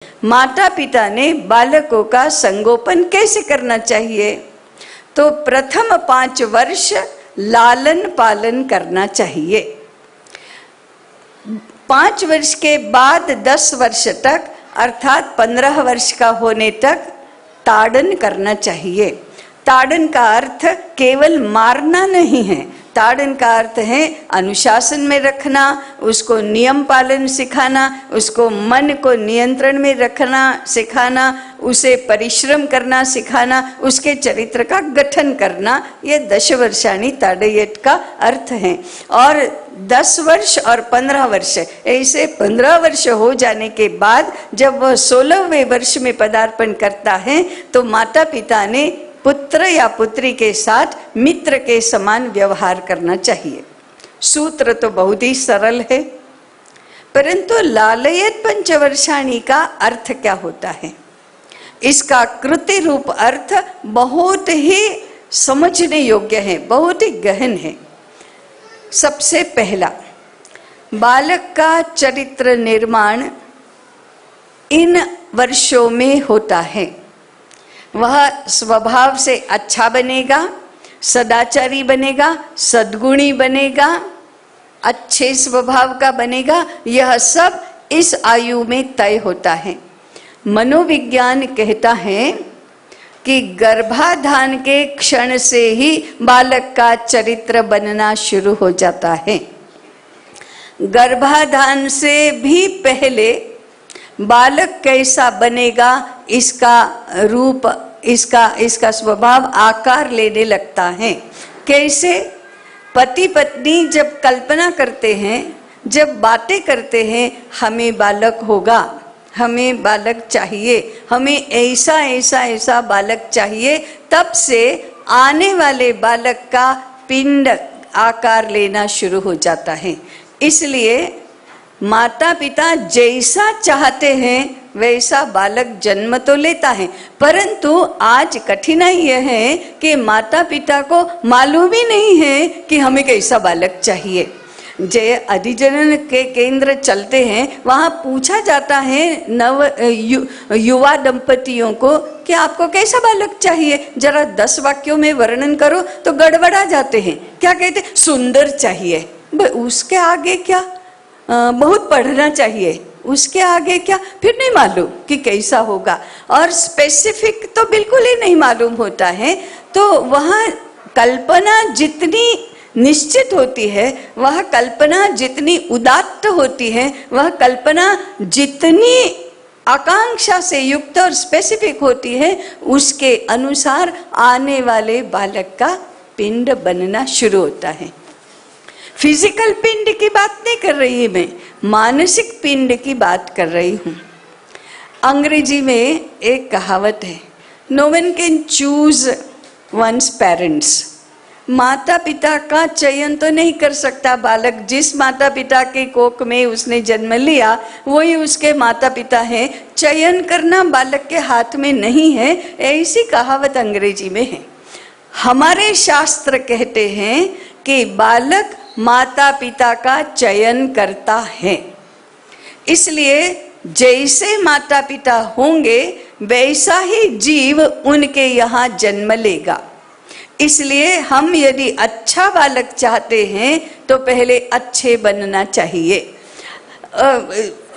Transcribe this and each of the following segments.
माता पिता ने बालकों का संगोपन कैसे करना चाहिए? तो प्रथम 5 वर्ष लालन पालन करना चाहिए। 5 वर्ष के बाद 10 वर्ष तक अर्थात 15 वर्ष का होने तक ताड़न करना चाहिए। ताड़न का अर्थ केवल मारना नहीं है, ताड़न का अर्थ है अनुशासन में रखना, उसको नियम पालन सिखाना, उसको मन को नियंत्रण में रखना सिखाना, उसे परिश्रम करना सिखाना, उसके चरित्र का गठन करना। ये 10 वर्षाणी ताड़येत का अर्थ है। और 10 वर्ष और 15 वर्ष, ऐसे 15 वर्ष हो जाने के बाद जब वह 16वें वर्ष में पदार्पण करता है तो माता पिता ने पुत्र या पुत्री के साथ मित्र के समान व्यवहार करना चाहिए। सूत्र तो बहुत ही सरल है, परंतु लालयेत पंचवर्षाणी का अर्थ क्या होता है? इसका कृति रूप अर्थ बहुत ही समझने योग्य है, बहुत ही गहन है। सबसे पहला, बालक का चरित्र निर्माण इन वर्षों में होता है। वह स्वभाव से अच्छा बनेगा, सदाचारी बनेगा, सद्गुणी बनेगा, अच्छे स्वभाव का बनेगा। यह सब इस आयु में तय होता है। मनोविज्ञान कहता है कि गर्भाधान के क्षण से ही बालक का चरित्र बनना शुरू हो जाता है। गर्भाधान से भी पहले बालक कैसा बनेगा, इसका रूप, इसका स्वभाव आकार लेने लगता है। कैसे? पति पत्नी जब कल्पना करते हैं, जब बातें करते हैं, हमें बालक होगा, हमें बालक चाहिए, हमें ऐसा ऐसा ऐसा बालक चाहिए, तब से आने वाले बालक का पिंड आकार लेना शुरू हो जाता है। इसलिए माता पिता जैसा चाहते हैं वैसा बालक जन्म तो लेता है, परंतु आज कठिनाई यह है कि माता पिता को मालूम ही नहीं है कि हमें कैसा बालक चाहिए। जे अधिजनन के केंद्र चलते हैं, वहाँ पूछा जाता है युवा दंपतियों को कि आपको कैसा बालक चाहिए, जरा 10 वाक्यों में वर्णन करो, तो गड़बड़ा जाते हैं। क्या कहते? सुंदर चाहिए। उसके आगे क्या? बहुत पढ़ना चाहिए। उसके आगे क्या? फिर नहीं मालूम कि कैसा होगा, और स्पेसिफिक तो बिल्कुल ही नहीं मालूम होता है। तो वह कल्पना जितनी निश्चित होती है, वह कल्पना जितनी उदात्त होती है, वह कल्पना जितनी आकांक्षा से युक्त और स्पेसिफिक होती है, उसके अनुसार आने वाले बालक का पिंड बनना शुरू होता है। फिजिकल पिंड की बात नहीं कर रही मैं, मानसिक पिंड की बात कर रही हूँ। अंग्रेजी में एक कहावत है, no one can choose one's parents. माता पिता का चयन तो नहीं कर सकता बालक। जिस माता पिता के कोख में उसने जन्म लिया वही उसके माता पिता हैं। चयन करना बालक के हाथ में नहीं है, ऐसी कहावत अंग्रेजी में है। हमारे शास्त्र कहते हैं कि बालक माता पिता का चयन करता है। इसलिए जैसे माता पिता होंगे वैसा ही जीव उनके यहाँ जन्म लेगा। इसलिए हम यदि अच्छा बालक चाहते हैं तो पहले अच्छे बनना चाहिए।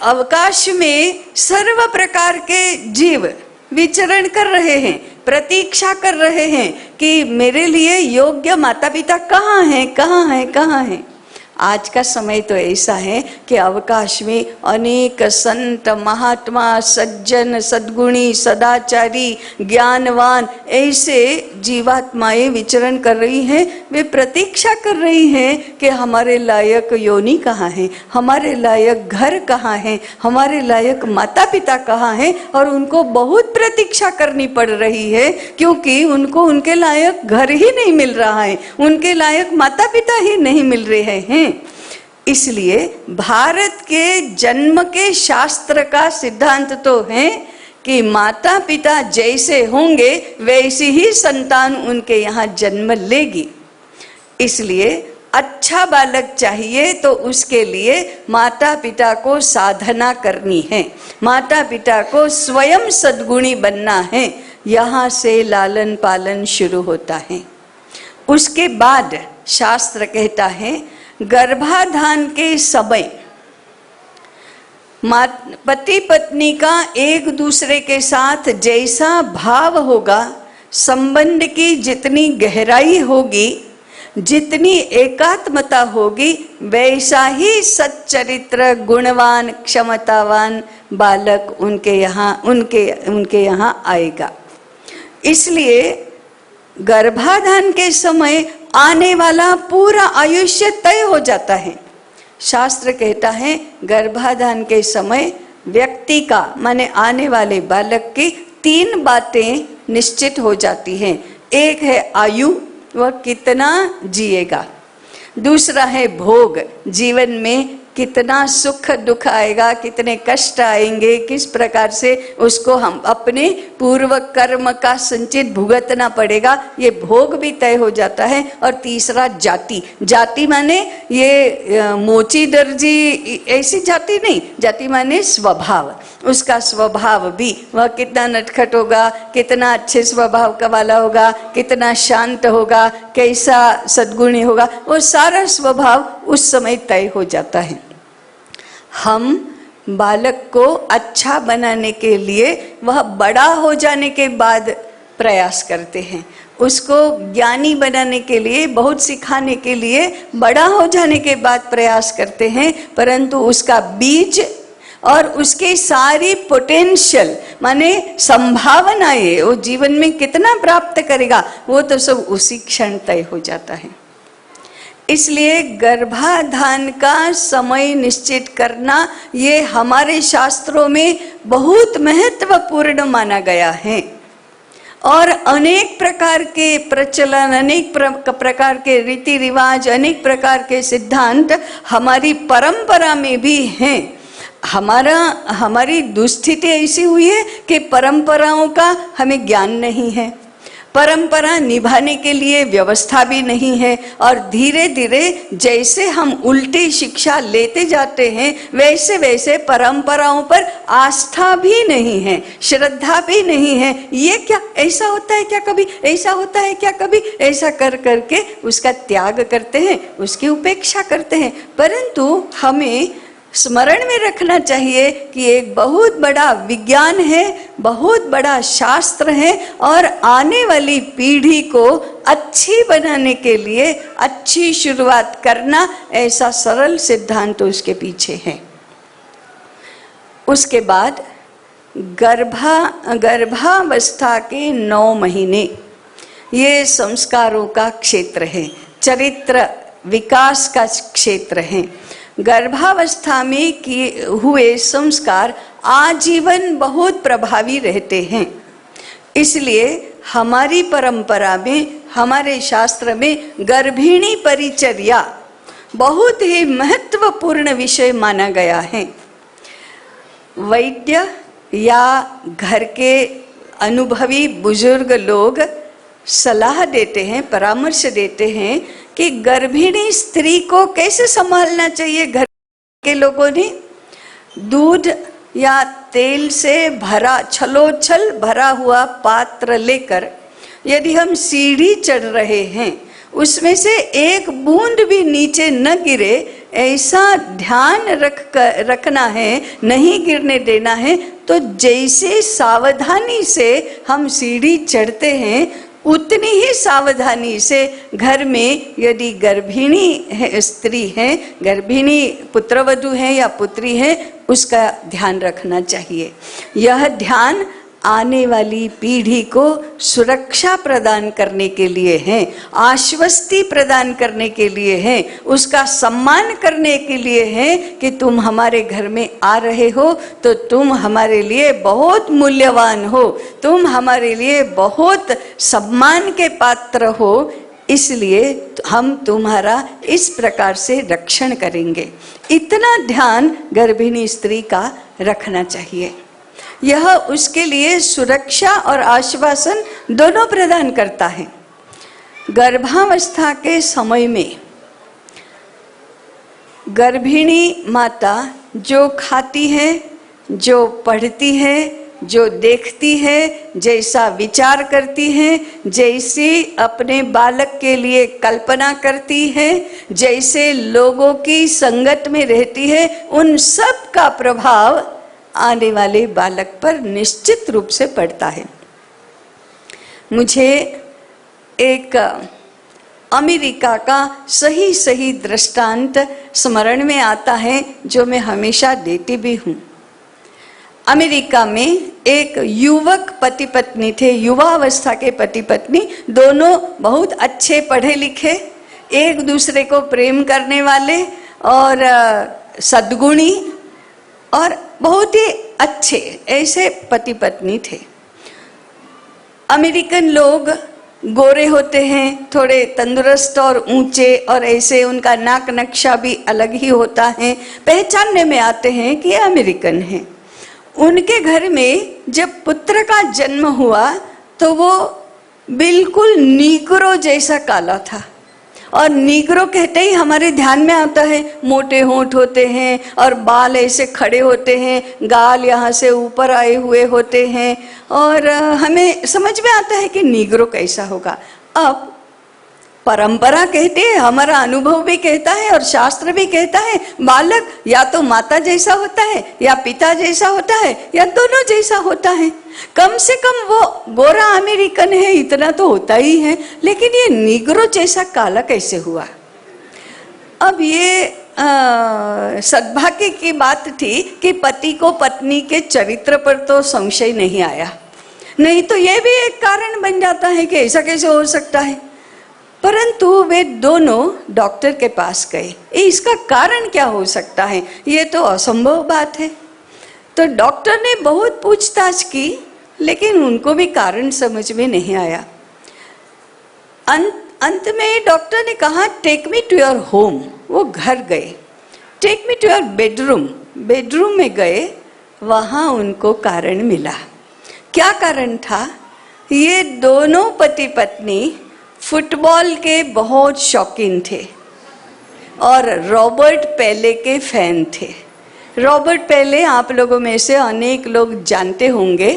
अवकाश में सर्व प्रकार के जीव विचरण कर रहे हैं, प्रतीक्षा कर रहे हैं कि मेरे लिए योग्य माता पिता कहाँ हैं, कहाँ हैं, कहाँ हैं। आज का समय तो ऐसा है कि अवकाश में अनेक संत, महात्मा, सज्जन, सद्गुणी, सदाचारी, ज्ञानवान ऐसे जीवात्माएं विचरण कर रही हैं। वे प्रतीक्षा कर रही हैं कि हमारे लायक योनि कहाँ है, हमारे लायक घर कहाँ है, हमारे लायक माता पिता कहाँ हैं, और उनको बहुत प्रतीक्षा करनी पड़ रही है, क्योंकि उनको उनके लायक घर ही नहीं मिल रहा है, उनके लायक माता पिता ही नहीं मिल रहे हैं। इसलिए भारत के जन्म के शास्त्र का सिद्धांत तो है कि माता पिता जैसे होंगे वैसी ही संतान उनके यहाँ जन्म लेगी। इसलिए अच्छा बालक चाहिए तो उसके लिए माता पिता को साधना करनी है, माता पिता को स्वयं सद्गुणी बनना है। यहाँ से लालन पालन शुरू होता है। उसके बाद शास्त्र कहता है गर्भाधान के समय पति पत्नी का एक दूसरे के साथ जैसा भाव होगा, संबंध की जितनी गहराई होगी, जितनी एकात्मता होगी, वैसा ही सच्चरित्र गुणवान क्षमतावान बालक उनके यहाँ आएगा। इसलिए गर्भाधान के समय आने वाला पूरा आयुष्य तय हो जाता है। शास्त्र कहता है गर्भाधान के समय व्यक्ति का माने आने वाले बालक की 3 बातें निश्चित हो जाती हैं। एक है आयु, वह कितना जिएगा। दूसरा है भोग, जीवन में कितना सुख दुख आएगा, कितने कष्ट आएंगे, किस प्रकार से उसको हम अपने पूर्व कर्म का संचित भुगतना पड़ेगा, ये भोग भी तय हो जाता है। और तीसरा जाति, जाति माने ये मोची दर्जी ऐसी जाति नहीं, जाति माने स्वभाव, उसका स्वभाव भी, वह कितना नटखट होगा, कितना अच्छे स्वभाव का वाला होगा, कितना शांत होगा, कैसा सद्गुणी होगा, वो सारा स्वभाव उस समय तय हो जाता है। हम बालक को अच्छा बनाने के लिए वह बड़ा हो जाने के बाद प्रयास करते हैं, उसको ज्ञानी बनाने के लिए, बहुत सिखाने के लिए बड़ा हो जाने के बाद प्रयास करते हैं, परंतु उसका बीज और उसकी सारी पोटेंशियल माने संभावनाएं, वो जीवन में कितना प्राप्त करेगा, वो तो सब उसी क्षण तय हो जाता है। इसलिए गर्भाधान का समय निश्चित करना ये हमारे शास्त्रों में बहुत महत्वपूर्ण माना गया है। और अनेक प्रकार के प्रचलन, अनेक प्रकार के रीति रिवाज, अनेक प्रकार के सिद्धांत हमारी परंपरा में भी हैं। हमारी दुस्थिति ऐसी हुई है कि परंपराओं का हमें ज्ञान नहीं है, परंपरा निभाने के लिए व्यवस्था भी नहीं है, और धीरे धीरे जैसे हम उल्टी शिक्षा लेते जाते हैं वैसे वैसे परंपराओं पर आस्था भी नहीं है, श्रद्धा भी नहीं है। ये क्या ऐसा होता है क्या कभी, ऐसा होता है क्या कभी, ऐसा कर करके उसका त्याग करते हैं, उसकी उपेक्षा करते हैं। परंतु हमें स्मरण में रखना चाहिए कि एक बहुत बड़ा विज्ञान है, बहुत बड़ा शास्त्र है, और आने वाली पीढ़ी को अच्छी बनाने के लिए अच्छी शुरुआत करना, ऐसा सरल सिद्धांत तो उसके पीछे है। उसके बाद गर्भावस्था के 9 महीने ये संस्कारों का क्षेत्र है, चरित्र विकास का क्षेत्र है। गर्भावस्था में किए हुए संस्कार आजीवन बहुत प्रभावी रहते हैं। इसलिए हमारी परंपरा में, हमारे शास्त्र में गर्भिणी परिचर्या बहुत ही महत्वपूर्ण विषय माना गया है। वैद्य या घर के अनुभवी बुजुर्ग लोग सलाह देते हैं, परामर्श देते हैं कि गर्भिणी स्त्री को कैसे संभालना चाहिए। घर के लोगों ने दूध या तेल से भरा, छलोछल भरा हुआ पात्र लेकर यदि हम सीढ़ी चढ़ रहे हैं, उसमें से एक बूंद भी नीचे न गिरे, ऐसा ध्यान रखना है, नहीं गिरने देना है। तो जैसे सावधानी से हम सीढ़ी चढ़ते हैं, उतनी ही सावधानी से घर में यदि गर्भिणी है, स्त्री है, गर्भिणी पुत्रवधू है या पुत्री है, उसका ध्यान रखना चाहिए। यह ध्यान आने वाली पीढ़ी को सुरक्षा प्रदान करने के लिए है, आश्वस्ति प्रदान करने के लिए है, उसका सम्मान करने के लिए है कि तुम हमारे घर में आ रहे हो तो तुम हमारे लिए बहुत मूल्यवान हो, तुम हमारे लिए बहुत सम्मान के पात्र हो, इसलिए हम तुम्हारा इस प्रकार से रक्षण करेंगे। इतना ध्यान गर्भिणी स्त्री का रखना चाहिए। यह उसके लिए सुरक्षा और आश्वासन दोनों प्रदान करता है। गर्भावस्था के समय में गर्भिणी माता जो खाती है, जो पढ़ती है, जो देखती है, जैसा विचार करती है, जैसी अपने बालक के लिए कल्पना करती है, जैसे लोगों की संगत में रहती है, उन सब का प्रभाव आने वाले बालक पर निश्चित रूप से पड़ता है। मुझे एक अमेरिका का सही दृष्टांत स्मरण में आता है, जो मैं हमेशा देती भी हूँ। अमेरिका में एक युवक पति पत्नी थे, युवावस्था के पति पत्नी, दोनों बहुत अच्छे पढ़े लिखे, एक दूसरे को प्रेम करने वाले और सद्गुणी और बहुत ही अच्छे ऐसे पति पत्नी थे। अमेरिकन लोग गोरे होते हैं, थोड़े तंदुरुस्त और ऊंचे, और ऐसे उनका नाक नक्शा भी अलग ही होता है, पहचानने में आते हैं कि ये अमेरिकन हैं। उनके घर में जब पुत्र का जन्म हुआ तो वो बिल्कुल नीग्रो जैसा काला था, और नीग्रो कहते ही हमारे ध्यान में आता है मोटे होंठ होते हैं और बाल ऐसे खड़े होते हैं, गाल यहाँ से ऊपर आए हुए होते हैं, और हमें समझ में आता है कि नीग्रो कैसा होगा। अब परंपरा कहती है, हमारा अनुभव भी कहता है और शास्त्र भी कहता है, बालक या तो माता जैसा होता है या पिता जैसा होता है या दोनों जैसा होता है। कम से कम वो गोरा अमेरिकन है इतना तो होता ही है, लेकिन ये नीग्रो जैसा काला कैसे हुआ? अब ये सद्भाग्य की बात थी कि पति को पत्नी के चरित्र पर तो संशय नहीं आया, नहीं तो ये भी एक कारण बन जाता है कि ऐसा कैसे हो सकता है। परंतु वे दोनों डॉक्टर के पास गए, इसका कारण क्या हो सकता है, ये तो असंभव बात है। तो डॉक्टर ने बहुत पूछताछ की, लेकिन उनको भी कारण समझ में नहीं आया। अंत में डॉक्टर ने कहा, take me to your home. वो घर गए, take me to your bedroom, bedroom में गए, वहाँ उनको कारण मिला। क्या कारण था? ये दोनों पति पत्नी फुटबॉल के बहुत शौकीन थे और रॉबर्ट पेले के फैन थे। रॉबर्ट पेले आप लोगों में से अनेक लोग जानते होंगे,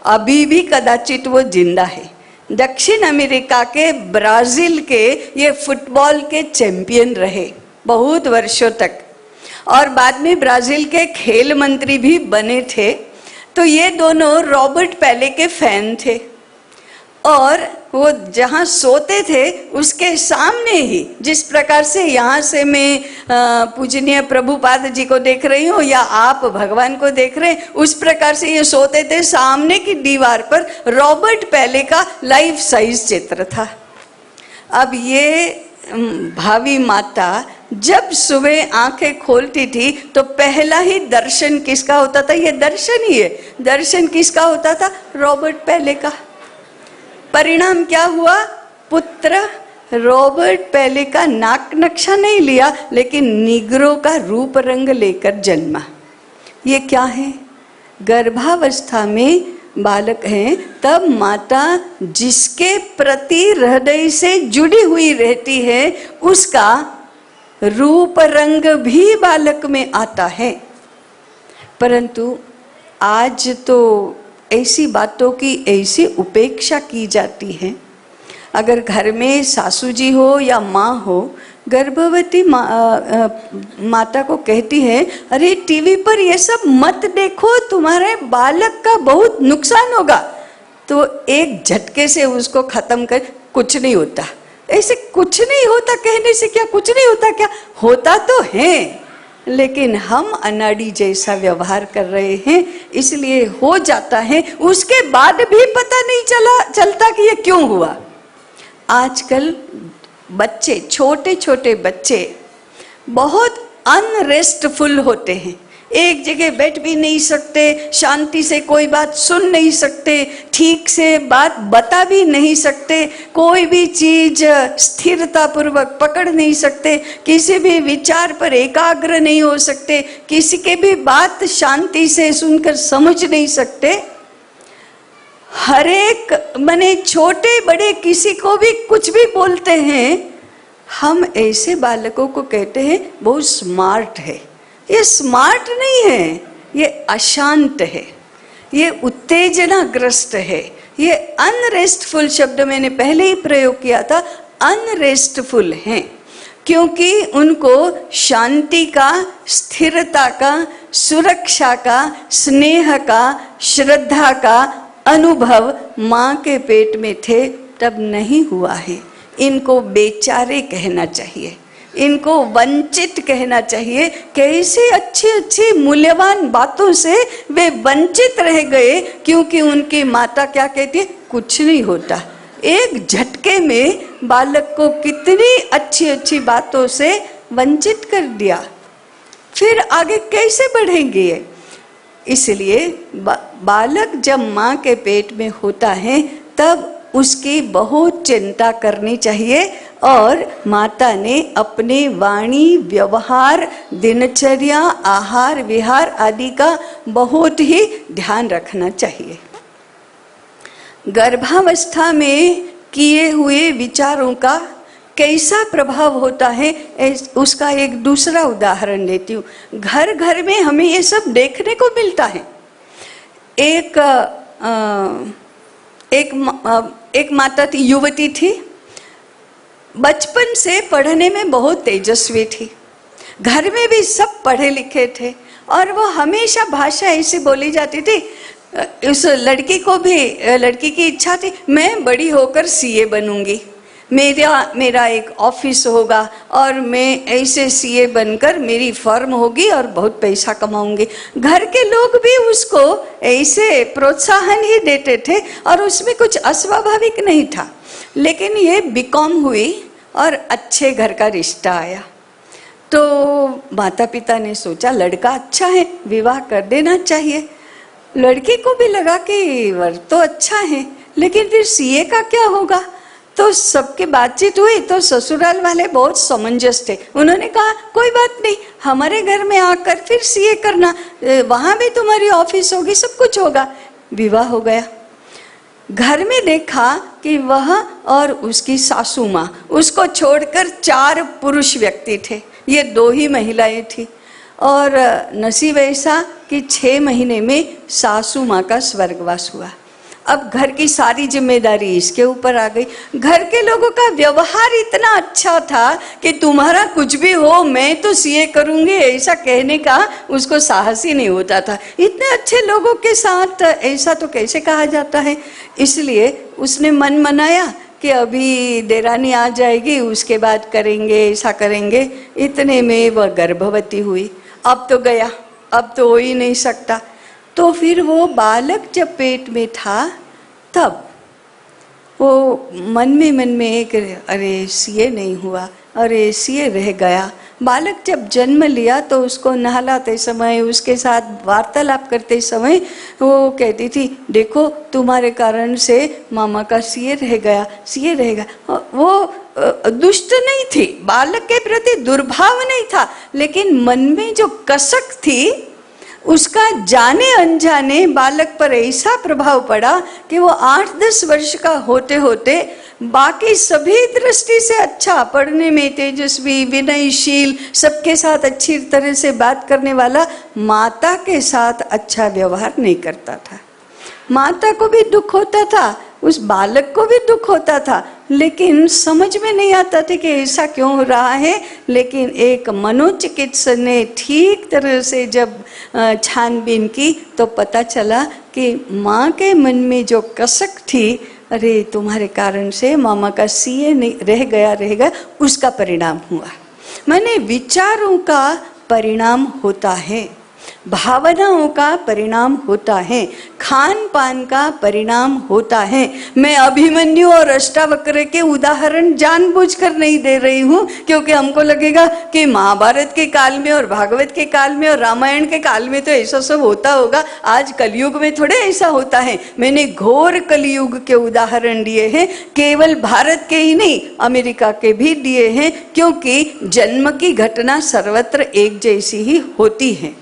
अभी भी कदाचित वो जिंदा है। दक्षिण अमेरिका के ब्राजील के ये फुटबॉल के चैंपियन रहे बहुत वर्षों तक, और बाद में ब्राजील के खेल मंत्री भी बने थे। तो ये दोनों रॉबर्ट पेले के फैन थे, और वो जहाँ सोते थे उसके सामने ही, जिस प्रकार से यहाँ से मैं पूजनीय प्रभुपाद जी को देख रही हूँ या आप भगवान को देख रहे हैं, उस प्रकार से ये सोते थे। सामने की दीवार पर रॉबर्ट पेले का लाइफ साइज चित्र था। अब ये भावी माता जब सुबह आंखें खोलती थी तो पहला ही दर्शन किसका होता था? ये दर्शन ही है, दर्शन किसका होता था? रॉबर्ट पेले का। परिणाम क्या हुआ? पुत्र रॉबर्ट पेले का नाक नक्शा नहीं लिया, लेकिन नीग्रो का रूप रंग लेकर जन्मा। ये क्या है? गर्भावस्था में बालक हैं, तब माता जिसके प्रति हृदय से जुड़ी हुई रहती है उसका रूप रंग भी बालक में आता है। परंतु आज तो ऐसी बातों की ऐसी उपेक्षा की जाती है। अगर घर में सासू जी हो या माँ हो, गर्भवती माता को कहती है, अरे टीवी पर ये सब मत देखो, तुम्हारे बालक का बहुत नुकसान होगा, तो एक झटके से उसको खत्म कर, कुछ नहीं होता। ऐसे कुछ नहीं होता कहने से क्या कुछ नहीं होता? क्या होता तो है, लेकिन हम अनाड़ी जैसा व्यवहार कर रहे हैं, इसलिए हो जाता है। उसके बाद भी पता नहीं चलता कि ये क्यों हुआ। आजकल बच्चे, छोटे छोटे बच्चे बहुत अनरेस्टफुल होते हैं, एक जगह बैठ भी नहीं सकते, शांति से कोई बात सुन नहीं सकते, ठीक से बात बता भी नहीं सकते, कोई भी चीज स्थिरता पूर्वक पकड़ नहीं सकते, किसी भी विचार पर एकाग्र नहीं हो सकते, किसी के भी बात शांति से सुनकर समझ नहीं सकते। हर एक माने छोटे बड़े किसी को भी कुछ भी बोलते हैं, हम ऐसे बालकों को कहते हैं बहुत स्मार्ट है। ये स्मार्ट नहीं है, ये अशांत है, ये उत्तेजनाग्रस्त है, ये अनरेस्टफुल शब्द मैंने पहले ही प्रयोग किया था, अनरेस्टफुल हैं, क्योंकि उनको शांति का, स्थिरता का, सुरक्षा का, स्नेह का, श्रद्धा का अनुभव माँ के पेट में थे तब नहीं हुआ है। इनको बेचारे कहना चाहिए, इनको वंचित कहना चाहिए। कैसे अच्छी अच्छी मूल्यवान बातों से वे वंचित रह गए, क्योंकि उनकी माता क्या कहती है, कुछ नहीं होता। एक झटके में बालक को कितनी अच्छी अच्छी बातों से वंचित कर दिया, फिर आगे कैसे बढ़ेंगे ये? इसलिए बालक जब माँ के पेट में होता है तब उसकी बहुत चिंता करनी चाहिए, और माता ने अपने वाणी, व्यवहार, दिनचर्या, आहार विहार आदि का बहुत ही ध्यान रखना चाहिए। गर्भावस्था में किए हुए विचारों का कैसा प्रभाव होता है, उसका एक दूसरा उदाहरण लेती हूँ। घर घर में हमें ये सब देखने को मिलता है। एक माता थी, युवती थी, बचपन से पढ़ने में बहुत तेजस्वी थी, घर में भी सब पढ़े लिखे थे, और वो हमेशा भाषा ऐसी बोली जाती थी। उस लड़की को भी, लड़की की इच्छा थी, मैं बड़ी होकर सीए बनूंगी, मेरा एक ऑफिस होगा और मैं ऐसे सीए बनकर मेरी फर्म होगी और बहुत पैसा कमाऊंगी। घर के लोग भी उसको ऐसे प्रोत्साहन ही देते थे और उसमें कुछ अस्वाभाविक नहीं था। लेकिन ये बीकॉम हुई और अच्छे घर का रिश्ता आया, तो माता पिता ने सोचा लड़का अच्छा है, विवाह कर देना चाहिए। लड़की को भी लगा कि वर तो अच्छा है, लेकिन फिर सीए का क्या होगा? तो सबके बातचीत हुई तो ससुराल वाले बहुत समंजस थे। उन्होंने कहा कोई बात नहीं, हमारे घर में आकर फिर सीए करना, वहां भी तुम्हारी ऑफिस होगी, सब कुछ होगा। विवाह हो गया। घर में देखा कि वह और उसकी सासू माँ, उसको छोड़कर 4 पुरुष व्यक्ति थे, ये 2 ही महिलाएं थी। और नसीब ऐसा कि 6 महीने में सासू माँ का स्वर्गवास हुआ। अब घर की सारी जिम्मेदारी इसके ऊपर आ गई। घर के लोगों का व्यवहार इतना अच्छा था कि तुम्हारा कुछ भी हो मैं तो सीए करूंगी, ऐसा कहने का उसको साहस ही नहीं होता था। इतने अच्छे लोगों के साथ ऐसा तो कैसे कहा जाता है। इसलिए उसने मन मनाया कि अभी देरानी आ जाएगी, उसके बाद करेंगे, ऐसा करेंगे। इतने में वह गर्भवती हुई। अब तो गया, अब तो हो ही नहीं सकता। तो फिर वो बालक जब पेट में था तब वो मन में एक, अरे सीए नहीं हुआ, अरे सीए रह गया। बालक जब जन्म लिया तो उसको नहलाते समय, उसके साथ वार्तालाप करते समय वो कहती थी, देखो तुम्हारे कारण से मामा का सीए रह गया, सीए रह गया। वो दुष्ट नहीं थी, बालक के प्रति दुर्भाव नहीं था, लेकिन मन में जो कसक थी उसका जाने अनजाने बालक पर ऐसा प्रभाव पड़ा कि वो 8-10 वर्ष का होते होते बाकी सभी दृष्टि से अच्छा, पढ़ने में तेजस्वी, विनयशील, सबके साथ अच्छी तरह से बात करने वाला, माता के साथ अच्छा व्यवहार नहीं करता था। माता को भी दुख होता था, उस बालक को भी दुख होता था, लेकिन समझ में नहीं आता था कि ऐसा क्यों हो रहा है। लेकिन एक मनोचिकित्सक ने ठीक तरह से जब छानबीन की तो पता चला कि माँ के मन में जो कसक थी, अरे तुम्हारे कारण से मामा का सीए नहीं रह गया, उसका परिणाम हुआ। माने विचारों का परिणाम होता है, भावनाओं का परिणाम होता है, खान पान का परिणाम होता है। मैं अभिमन्यु और अष्टावक्र के उदाहरण जानबूझकर नहीं दे रही हूँ, क्योंकि हमको लगेगा कि महाभारत के काल में और भागवत के काल में और रामायण के काल में तो ऐसा सब होता होगा, आज कलयुग में थोड़े ऐसा होता है। मैंने घोर कलयुग के उदाहरण दिए हैं, केवल भारत के ही नहीं, अमेरिका के भी दिए हैं, क्योंकि जन्म की घटना सर्वत्र एक जैसी ही होती है।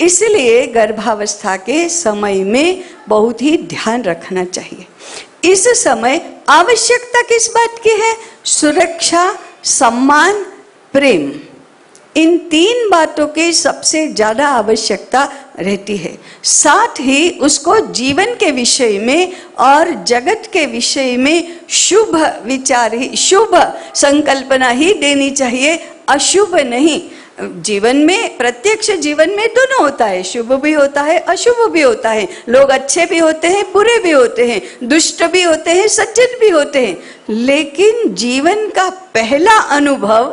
इसलिए गर्भावस्था के समय में बहुत ही ध्यान रखना चाहिए। इस समय आवश्यकता किस बात की है? सुरक्षा, सम्मान, प्रेम, इन 3 बातों की सबसे ज्यादा आवश्यकता रहती है। साथ ही उसको जीवन के विषय में और जगत के विषय में शुभ विचार ही, शुभ संकल्पना ही देनी चाहिए, अशुभ नहीं। जीवन में, प्रत्यक्ष जीवन में दोनों होता है, शुभ भी होता है, अशुभ भी होता है। लोग अच्छे भी होते हैं, बुरे भी होते हैं, दुष्ट भी होते हैं, सज्जन भी होते हैं। लेकिन जीवन का पहला अनुभव,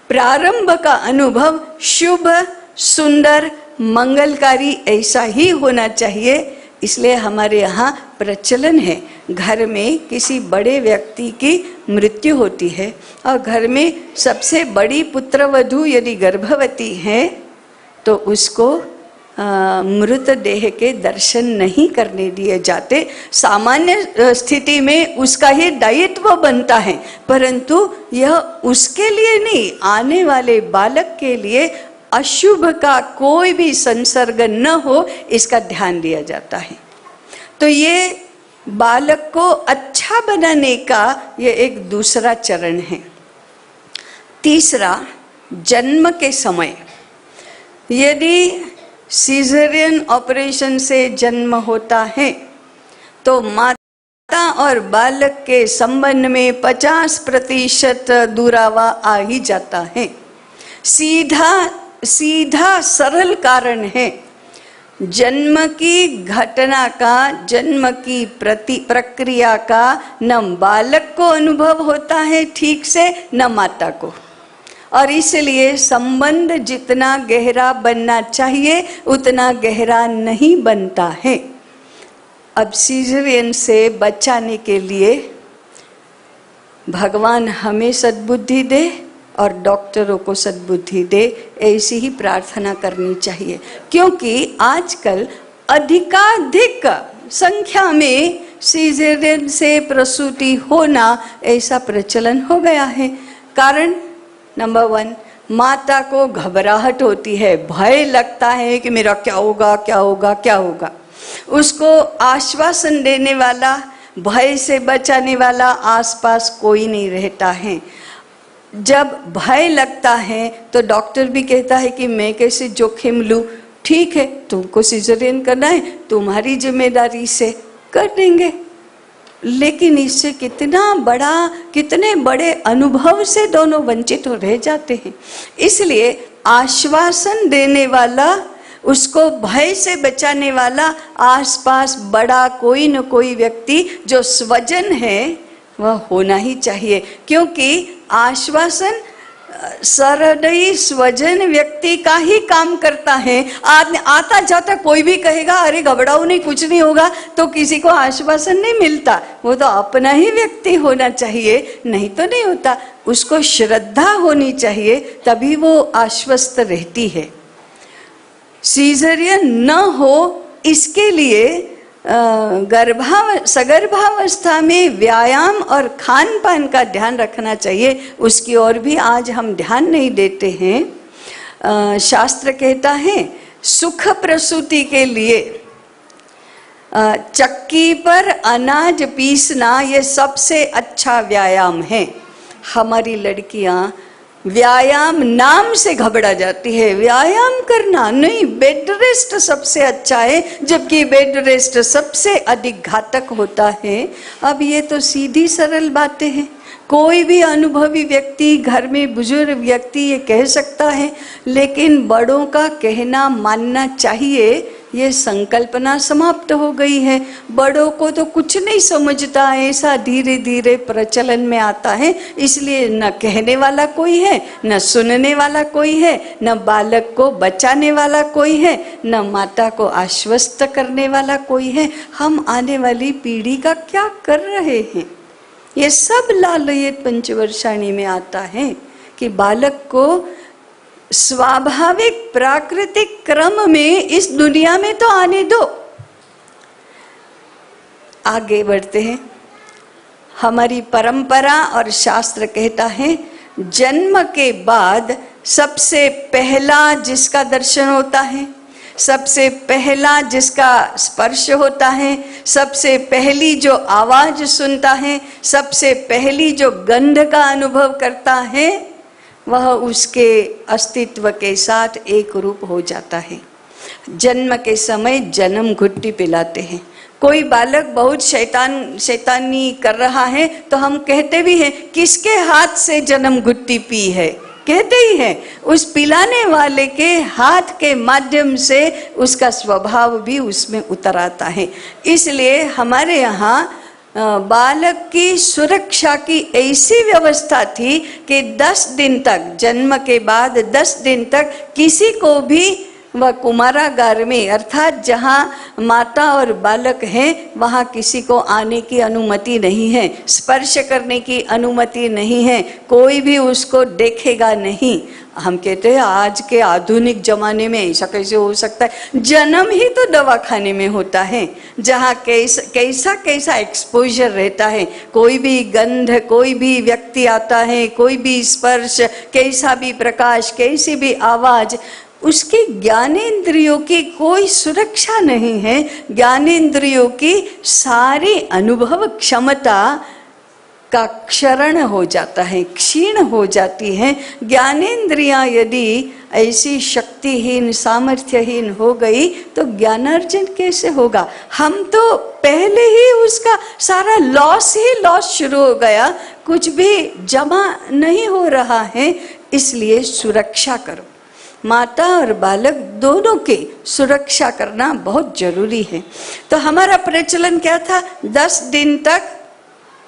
प्रारंभ का अनुभव शुभ, सुंदर, मंगलकारी ऐसा ही होना चाहिए। इसलिए हमारे यहाँ प्रचलन है, घर में किसी बड़े व्यक्ति की मृत्यु होती है और घर में सबसे बड़ी पुत्रवधू यदि गर्भवती है तो उसको मृतदेह के दर्शन नहीं करने दिए जाते। सामान्य स्थिति में उसका ही दायित्व बनता है, परंतु यह उसके लिए नहीं, आने वाले बालक के लिए अशुभ का कोई भी संसर्ग न हो, इसका ध्यान दिया जाता है। तो ये बालक को अच्छा बनाने का ये एक दूसरा चरण है। तीसरा, जन्म के समय यदि सीजरियन ऑपरेशन से जन्म होता है तो माता और बालक के संबंध में 50% दुरावा आ ही जाता है। सीधा सरल कारण है, जन्म की घटना का, जन्म की प्रक्रिया का न बालक को अनुभव होता है ठीक से, न माता को, और इसलिए संबंध जितना गहरा बनना चाहिए उतना गहरा नहीं बनता है। अब सीजरियन से बचाने के लिए भगवान हमें सद्बुद्धि दे और डॉक्टरों को सद्बुद्धि दे, ऐसी ही प्रार्थना करनी चाहिए। क्योंकि आजकल अधिकाधिक संख्या में सीजरियन से प्रसूति होना ऐसा प्रचलन हो गया है। कारण नंबर 1, माता को घबराहट होती है, भय लगता है कि मेरा क्या होगा, क्या होगा, क्या होगा। उसको आश्वासन देने वाला, भय से बचाने वाला आसपास कोई नहीं रहता है। जब भय लगता है तो डॉक्टर भी कहता है कि मैं कैसे जोखिम लूं, ठीक है तुमको सिजेरियन करना है, तुम्हारी जिम्मेदारी से कर देंगे। लेकिन इससे कितने बड़े अनुभव से दोनों वंचित हो रह जाते हैं। इसलिए आश्वासन देने वाला, उसको भय से बचाने वाला आसपास बड़ा कोई न कोई व्यक्ति जो स्वजन है वह होना ही चाहिए। क्योंकि आश्वासन सरदयी स्वजन व्यक्ति का ही काम करता है। आता जाता कोई भी कहेगा अरे घबराओ नहीं, कुछ नहीं होगा, तो किसी को आश्वासन नहीं मिलता। वो तो अपना ही व्यक्ति होना चाहिए, नहीं तो नहीं होता। उसको श्रद्धा होनी चाहिए, तभी वो आश्वस्त रहती है। सीजरियन न हो इसके लिए सगर्भावस्था में व्यायाम और खान पान का ध्यान रखना चाहिए। उसकी ओर भी आज हम ध्यान नहीं देते हैं। शास्त्र कहता है सुख प्रसूति के लिए चक्की पर अनाज पीसना ये सबसे अच्छा व्यायाम है। हमारी लड़कियां व्यायाम नाम से घबरा जाती है, व्यायाम करना नहीं, बेड रेस्ट सबसे अच्छा है, जबकि बेड रेस्ट सबसे अधिक घातक होता है। अब ये तो सीधी सरल बातें हैं, कोई भी अनुभवी व्यक्ति, घर में बुजुर्ग व्यक्ति ये कह सकता है, लेकिन बड़ों का कहना मानना चाहिए, ये संकल्पना समाप्त हो गई है। बड़ों को तो कुछ नहीं समझता, ऐसा धीरे धीरे प्रचलन में आता है। इसलिए न कहने वाला कोई है, न सुनने वाला कोई है, न बालक को बचाने वाला कोई है, न माता को आश्वस्त करने वाला कोई है। हम आने वाली पीढ़ी का क्या कर रहे हैं? ये सब लालयत पंचवर्षाणी में आता है कि बालक को स्वाभाविक प्राकृतिक क्रम में इस दुनिया में तो आने दो। आगे बढ़ते हैं। हमारी परंपरा और शास्त्र कहता है जन्म के बाद सबसे पहला जिसका दर्शन होता है, सबसे पहला जिसका स्पर्श होता है, सबसे पहली जो आवाज सुनता है, सबसे पहली जो गंध का अनुभव करता है, वह उसके अस्तित्व के साथ एक रूप हो जाता है। जन्म के समय जन्म घुट्टी पिलाते हैं। कोई बालक बहुत शैतानी कर रहा है तो हम कहते भी हैं किसके हाथ से जन्म घुट्टी पी है, कहते ही हैं। उस पिलाने वाले के हाथ के माध्यम से उसका स्वभाव भी उसमें उतर आता है। इसलिए हमारे यहाँ बालक की सुरक्षा की ऐसी व्यवस्था थी कि 10 दिन तक, जन्म के बाद 10 दिन तक किसी को भी वह कुमारागार में, अर्थात जहाँ माता और बालक हैं, वहाँ किसी को आने की अनुमति नहीं है, स्पर्श करने की अनुमति नहीं है, कोई भी उसको देखेगा नहीं। हम कहते हैं आज के आधुनिक जमाने में ऐसा कैसे हो सकता है? जन्म ही तो दवाखाने में होता है, जहाँ कैसा कैसा एक्सपोजर रहता है। कोई भी गंध, कोई भी व्यक्ति आता है, कोई भी स्पर्श, कैसा भी प्रकाश, कैसी भी आवाज, उसकी ज्ञानेंद्रियों की कोई सुरक्षा नहीं है। ज्ञानेंद्रियों की सारी अनुभव क्षमता का क्षरण हो जाता है, क्षीण हो जाती है। ज्ञानेंद्रियां यदि ऐसी शक्तिहीन, सामर्थ्यहीन हो गई तो ज्ञानार्जन कैसे होगा? हम तो पहले ही उसका सारा लॉस ही लॉस शुरू हो गया, कुछ भी जमा नहीं हो रहा है। इसलिए सुरक्षा करो। माता और बालक दोनों की सुरक्षा करना बहुत जरूरी है। तो हमारा प्रचलन क्या था? 10 दिन तक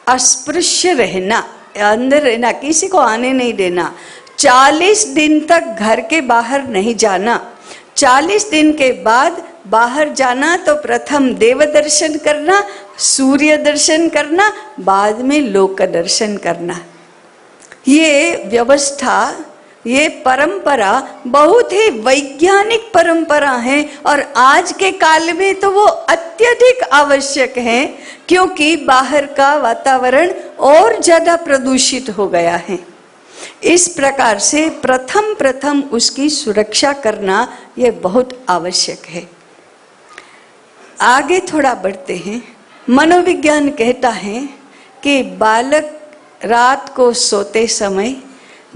अस्पृश्य रहना, अंदर रहना, किसी को आने नहीं देना। 40 दिन तक घर के बाहर नहीं जाना। 40 दिन के बाद बाहर जाना तो प्रथम देव दर्शन करना, सूर्य दर्शन करना, बाद में लोक दर्शन करना। ये व्यवस्था, ये परंपरा बहुत ही वैज्ञानिक परंपरा है और आज के काल में तो वो अत्यधिक आवश्यक है, क्योंकि बाहर का वातावरण और ज्यादा प्रदूषित हो गया है। इस प्रकार से प्रथम उसकी सुरक्षा करना ये बहुत आवश्यक है। आगे थोड़ा बढ़ते हैं। मनोविज्ञान कहता है कि बालक रात को सोते समय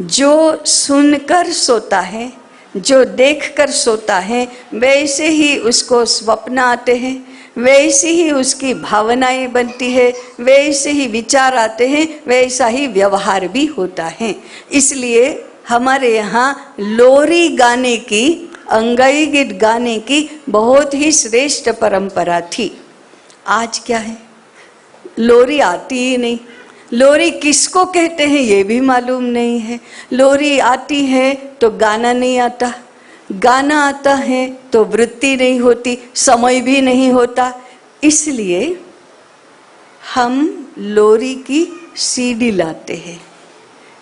जो सुनकर सोता है, जो देखकर सोता है, वैसे ही उसको स्वप्न आते हैं, वैसे ही उसकी भावनाएं बनती है, वैसे ही विचार आते हैं, वैसा ही व्यवहार भी होता है। इसलिए हमारे यहाँ लोरी गाने की, अंगाई गीत गाने की बहुत ही श्रेष्ठ परंपरा थी। आज क्या है? लोरी आती ही नहीं। लोरी किसको कहते हैं ये भी मालूम नहीं है। लोरी आती है तो गाना नहीं आता, गाना आता है तो वृत्ति नहीं होती, समय भी नहीं होता। इसलिए हम लोरी की सीडी लाते हैं।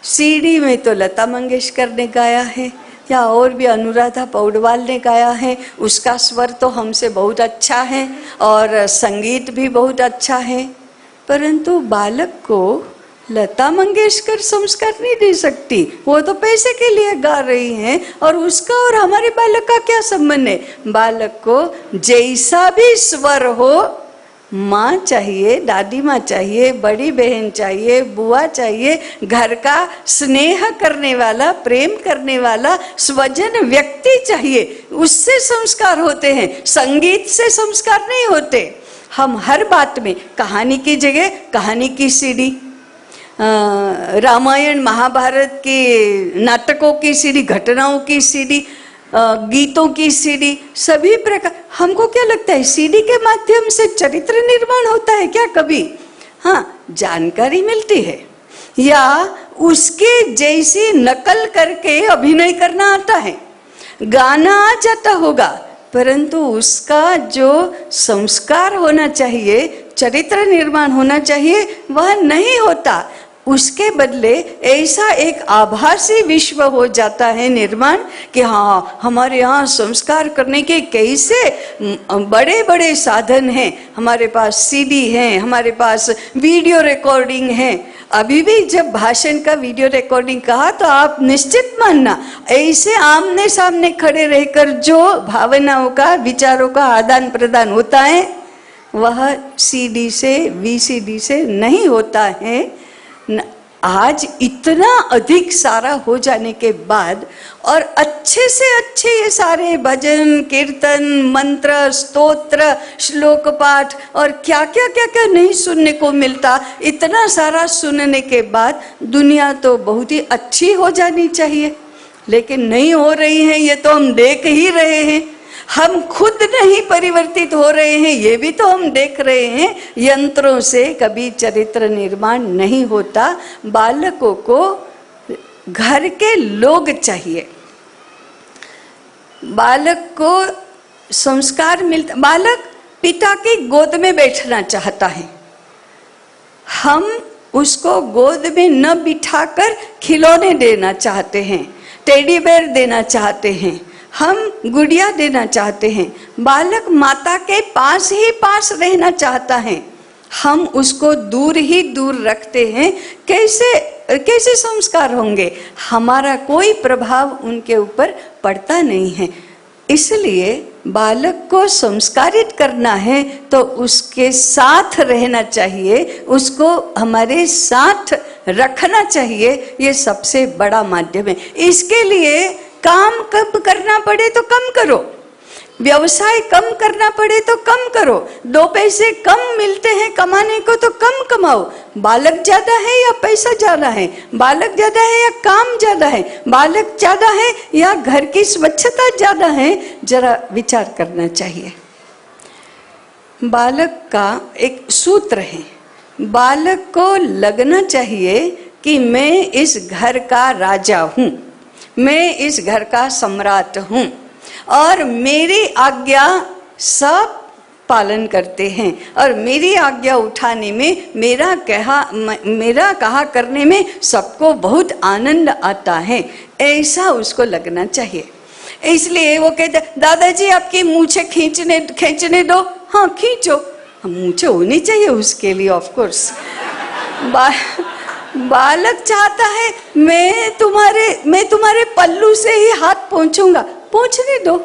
सीडी में तो लता मंगेशकर ने गाया है या और भी अनुराधा पौडवाल ने गाया है। उसका स्वर तो हमसे बहुत अच्छा है और संगीत भी बहुत अच्छा है, परंतु बालक को लता मंगेशकर संस्कार नहीं दे सकती। वो तो पैसे के लिए गा रही हैं और उसका और हमारे बालक का क्या संबंध है? बालक को जैसा भी स्वर हो, माँ चाहिए, दादी माँ चाहिए, बड़ी बहन चाहिए, बुआ चाहिए, घर का स्नेह करने वाला, प्रेम करने वाला स्वजन व्यक्ति चाहिए, उससे संस्कार होते हैं, संगीत से संस्कार नहीं होते। हम हर बात में कहानी की जगह कहानी की सीडी, रामायण महाभारत के नाटकों की सीडी, घटनाओं की सीडी, गीतों की सीडी, सभी प्रकार। हमको क्या लगता है सीडी के माध्यम से चरित्र निर्माण होता है क्या कभी? हाँ, जानकारी मिलती है या उसके जैसी नकल करके अभिनय करना आता है, गाना आ जाता होगा, परंतु उसका जो संस्कार होना चाहिए, चरित्र निर्माण होना चाहिए, वह नहीं होता। उसके बदले ऐसा एक आभासी विश्व हो जाता है निर्माण कि हाँ, हमारे यहाँ संस्कार करने के कैसे बड़े बड़े साधन हैं, हमारे पास सीडी है, हमारे पास वीडियो रिकॉर्डिंग है, अभी भी जब भाषण का वीडियो रिकॉर्डिंग कहा तो आप निश्चित मानना, ऐसे आमने सामने खड़े रहकर जो भावनाओं का, विचारों का आदान प्रदान होता है वह सीडी से, वीसीडी से नहीं होता है। आज इतना अधिक सारा हो जाने के बाद और अच्छे से अच्छे ये सारे भजन, कीर्तन, मंत्र, स्तोत्र, श्लोक पाठ और क्या क्या क्या क्या नहीं सुनने को मिलता। इतना सारा सुनने के बाद दुनिया तो बहुत ही अच्छी हो जानी चाहिए, लेकिन नहीं हो रही है। ये तो हम देख ही रहे हैं, हम खुद नहीं परिवर्तित हो रहे हैं, ये भी तो हम देख रहे हैं। यंत्रों से कभी चरित्र निर्माण नहीं होता। बालकों को घर के लोग चाहिए, बालक को संस्कार मिलता। बालक पिता की गोद में बैठना चाहता है, हम उसको गोद में न बिठाकर खिलौने देना चाहते हैं, टेडी बेयर देना चाहते हैं, हम गुड़िया देना चाहते हैं। बालक माता के पास ही पास रहना चाहता है, हम उसको दूर ही दूर रखते हैं। कैसे संस्कार होंगे? हमारा कोई प्रभाव उनके ऊपर पड़ता नहीं है। इसलिए बालक को संस्कारित करना है तो उसके साथ रहना चाहिए, उसको हमारे साथ रखना चाहिए। ये सबसे बड़ा माध्यम है। इसके लिए काम कम करना पड़े तो कम करो, व्यवसाय कम करना पड़े तो कम करो, 2 पैसे कम मिलते हैं कमाने को तो कम कमाओ। बालक ज्यादा है या पैसा ज्यादा है? बालक ज्यादा है या काम ज्यादा है? बालक ज्यादा है या घर की स्वच्छता ज्यादा है? जरा विचार करना चाहिए। बालक का एक सूत्र है, बालक को लगना चाहिए कि मैं इस घर का राजा हूं, मैं इस घर का सम्राट हूं और मेरी आज्ञा सब पालन करते हैं और मेरी आज्ञा उठाने में, मेरा कहा करने में सबको बहुत आनंद आता है। ऐसा उसको लगना चाहिए। इसलिए वो कहते, दादाजी आपकी मूछें खींचने दो। हाँ खींचो, मूछें होनी चाहिए उसके लिए, ऑफ कोर्स। बालक चाहता है मैं तुम्हारे पल्लू से ही हाथ पहुंचूंगा, पहुंचने दो।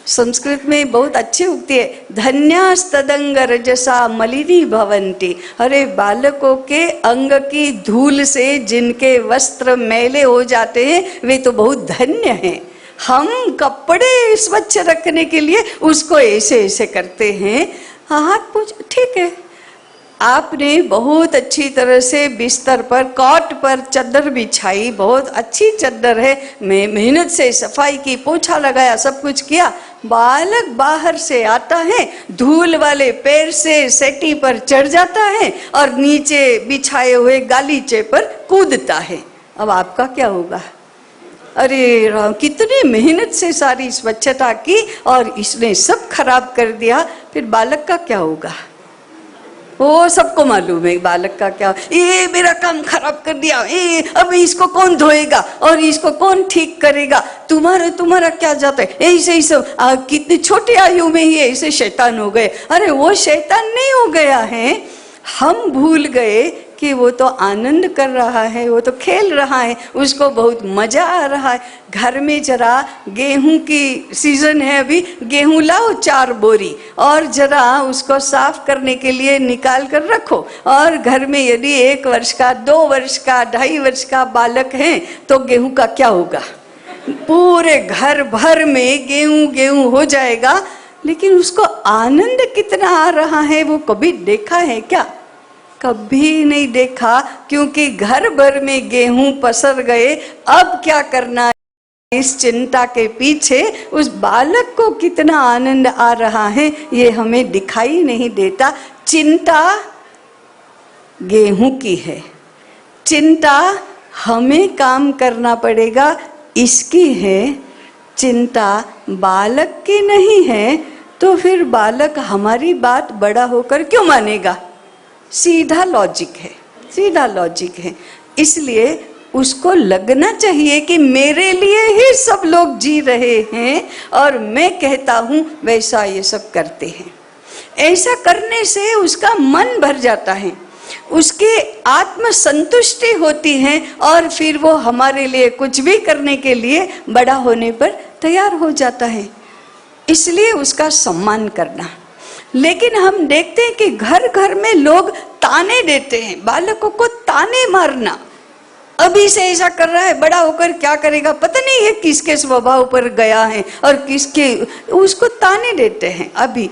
संस्कृत में बहुत अच्छी उक्ति है, धन्यास्तदंग रजसा मलिनी भवंती। अरे बालकों के अंग की धूल से जिनके वस्त्र मैले हो जाते हैं वे तो बहुत धन्य हैं। हम कपड़े स्वच्छ रखने के लिए उसको ऐसे ऐसे करते हैं, हाथ पूछ, ठीक है आपने बहुत अच्छी तरह से बिस्तर पर, कॉट पर चादर बिछाई, बहुत अच्छी चादर है, मैं मेहनत से सफाई की, पोछा लगाया, सब कुछ किया। बालक बाहर से आता है, धूल वाले पैर से सेटी पर चढ़ जाता है और नीचे बिछाए हुए गालीचे पर कूदता है। अब आपका क्या होगा? अरे राम, कितनी मेहनत से सारी स्वच्छता की और इसने सब खराब कर दिया। फिर बालक का क्या होगा? वो सबको मालूम है बालक का क्या, ये मेरा काम खराब कर दिया, अब इसको कौन धोएगा और इसको कौन ठीक करेगा, तुम्हारा क्या जाता है, ऐसे ही सब कितनी छोटी आयु में ही ऐसे शैतान हो गए। अरे वो शैतान नहीं हो गया है, हम भूल गए कि वो तो आनंद कर रहा है, वो तो खेल रहा है, उसको बहुत मजा आ रहा है। घर में जरा गेहूं की सीजन है, अभी गेहूं लाओ 4 बोरी और जरा उसको साफ करने के लिए निकाल कर रखो। और घर में यदि 1 वर्ष का, 2 वर्ष का, 2.5 वर्ष का बालक है तो गेहूं का क्या होगा? पूरे घर भर में गेहूं हो जाएगा। लेकिन उसको आनंद कितना आ रहा है वो कभी देखा है क्या? कभी नहीं देखा, क्योंकि घर भर में गेहूं पसर गए। अब क्या करना, इस चिंता के पीछे उस बालक को कितना आनंद आ रहा है ये हमें दिखाई नहीं देता। चिंता गेहूं की है, चिंता हमें काम करना पड़ेगा इसकी है, चिंता बालक की नहीं है। तो फिर बालक हमारी बात बड़ा होकर क्यों मानेगा? सीधा लॉजिक है, सीधा लॉजिक है। इसलिए उसको लगना चाहिए कि मेरे लिए ही सब लोग जी रहे हैं और मैं कहता हूं वैसा ये सब करते हैं। ऐसा करने से उसका मन भर जाता है, उसके आत्म संतुष्टि होती है और फिर वो हमारे लिए कुछ भी करने के लिए बड़ा होने पर तैयार हो जाता है। इसलिए उसका सम्मान करना। लेकिन हम देखते हैं कि घर घर में लोग ताने देते हैं, बालकों को ताने मारना, अभी से ऐसा कर रहा है, बड़ा होकर क्या करेगा पता नहीं है, किसके स्वभाव पर गया है और किसके, उसको ताने देते हैं। अभी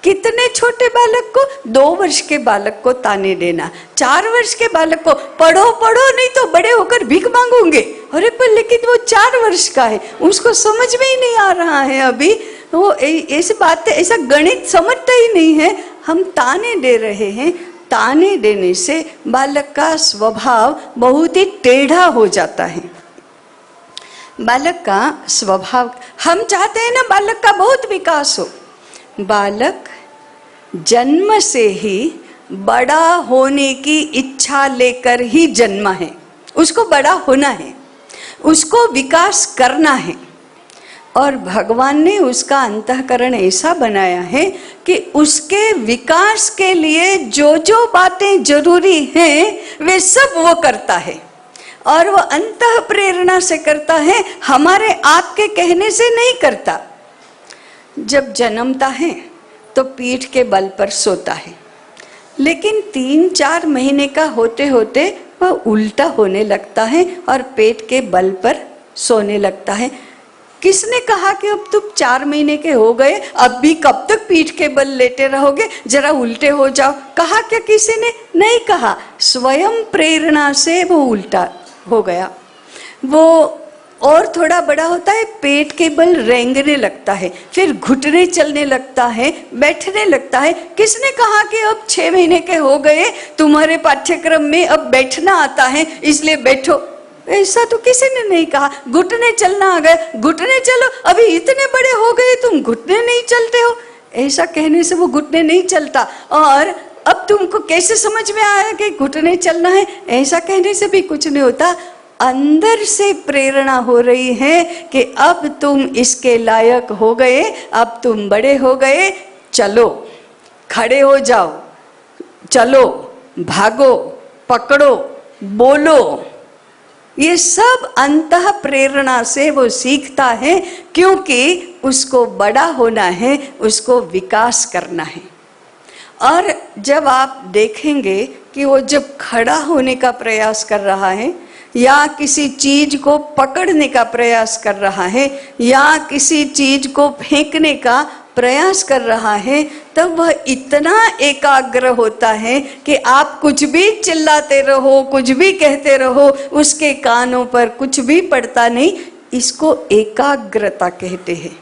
कितने छोटे बालक को, 2 वर्ष के बालक को ताने देना, 4 वर्ष के बालक को पढ़ो पढ़ो नहीं तो बड़े होकर भीख मांगोगे। अरे पर लेकिन वो 4 वर्ष का है, उसको समझ में ही नहीं आ रहा है, अभी वो ऐसी बातें, ऐसा गणित समझता ही नहीं है, हम ताने दे रहे हैं। ताने देने से बालक का स्वभाव बहुत ही टेढ़ा हो जाता है। बालक का स्वभाव, हम चाहते हैं ना बालक का बहुत विकास हो। बालक जन्म से ही बड़ा होने की इच्छा लेकर ही जन्मा है, उसको बड़ा होना है, उसको विकास करना है। और भगवान ने उसका अंतःकरण ऐसा बनाया है कि उसके विकास के लिए जो जो बातें जरूरी हैं वे सब वो करता है, और वो अंतः प्रेरणा से करता है, हमारे आपके कहने से नहीं करता। जब जन्मता है तो पीठ के बल पर सोता है, लेकिन 3-4 महीने का होते होते वह उल्टा होने लगता है और पेट के बल पर सोने लगता है। किसने कहा कि अब तुम 4 महीने के हो गए, अब भी कब तक पीठ के बल लेटे रहोगे, जरा उल्टे हो जाओ? कहा क्या किसी ने? नहीं कहा, स्वयं प्रेरणा से वो उल्टा हो गया। वो और थोड़ा बड़ा होता है, पेट के बल रेंगने लगता है, फिर घुटने चलने लगता है, बैठने लगता है। किसने कहा कि अब 6 महीने के हो गए, तुम्हारे पाठ्यक्रम में अब बैठना आता है इसलिए बैठो? ऐसा तो किसी ने नहीं कहा। घुटने चलना आ गए, घुटने चलो, अभी इतने बड़े हो गए तुम घुटने नहीं चलते हो, ऐसा कहने से वो घुटने नहीं चलता। और अब तुमको कैसे समझ में आया कि घुटने चलना है, ऐसा कहने से भी कुछ नहीं होता। अंदर से प्रेरणा हो रही है कि अब तुम इसके लायक हो गए, अब तुम बड़े हो गए, चलो, खड़े हो जाओ, चलो, भागो, पकड़ो, बोलो। ये सब अंतः प्रेरणा से वो सीखता है, क्योंकि उसको बड़ा होना है, उसको विकास करना है। और जब आप देखेंगे कि वो जब खड़ा होने का प्रयास कर रहा है, या किसी चीज को पकड़ने का प्रयास कर रहा है, या किसी चीज को फेंकने का प्रयास कर रहा है, तब वह इतना एकाग्र होता है कि आप कुछ भी चिल्लाते रहो, कुछ भी कहते रहो, उसके कानों पर कुछ भी पड़ता नहीं। इसको एकाग्रता कहते हैं।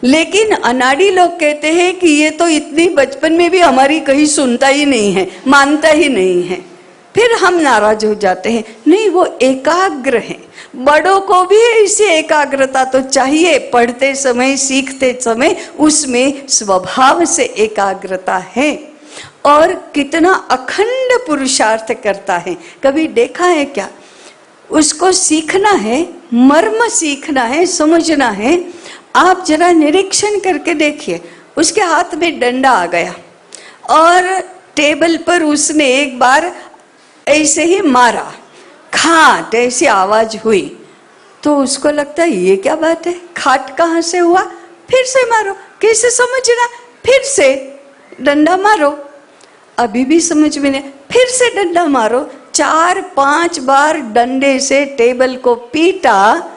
लेकिन अनाड़ी लोग कहते हैं कि ये तो इतनी बचपन में भी हमारी कहीं सुनता ही नहीं है, मानता ही नहीं है। फिर हम नाराज हो जाते हैं। नहीं, वो एकाग्र है। बड़ों को भी ऐसी एकाग्रता तो चाहिए, पढ़ते समय, सीखते समय उसमें स्वभाव से एकाग्रता है। और कितना अखंड पुरुषार्थ करता है, कभी देखा है क्या? उसको सीखना है, मर्म सीखना है, समझना है। आप जरा निरीक्षण करके देखिए, उसके हाथ में डंडा आ गया और टेबल पर उसने एक बार ऐसे ही मारा, खाट ऐसी आवाज हुई, तो उसको लगता है ये क्या बात है, खाट कहाँ से हुआ, फिर से मारो। कैसे समझना? फिर से डंडा मारो, अभी भी समझ में नहीं, फिर से डंडा मारो। 4-5 बार डंडे से टेबल को पीटा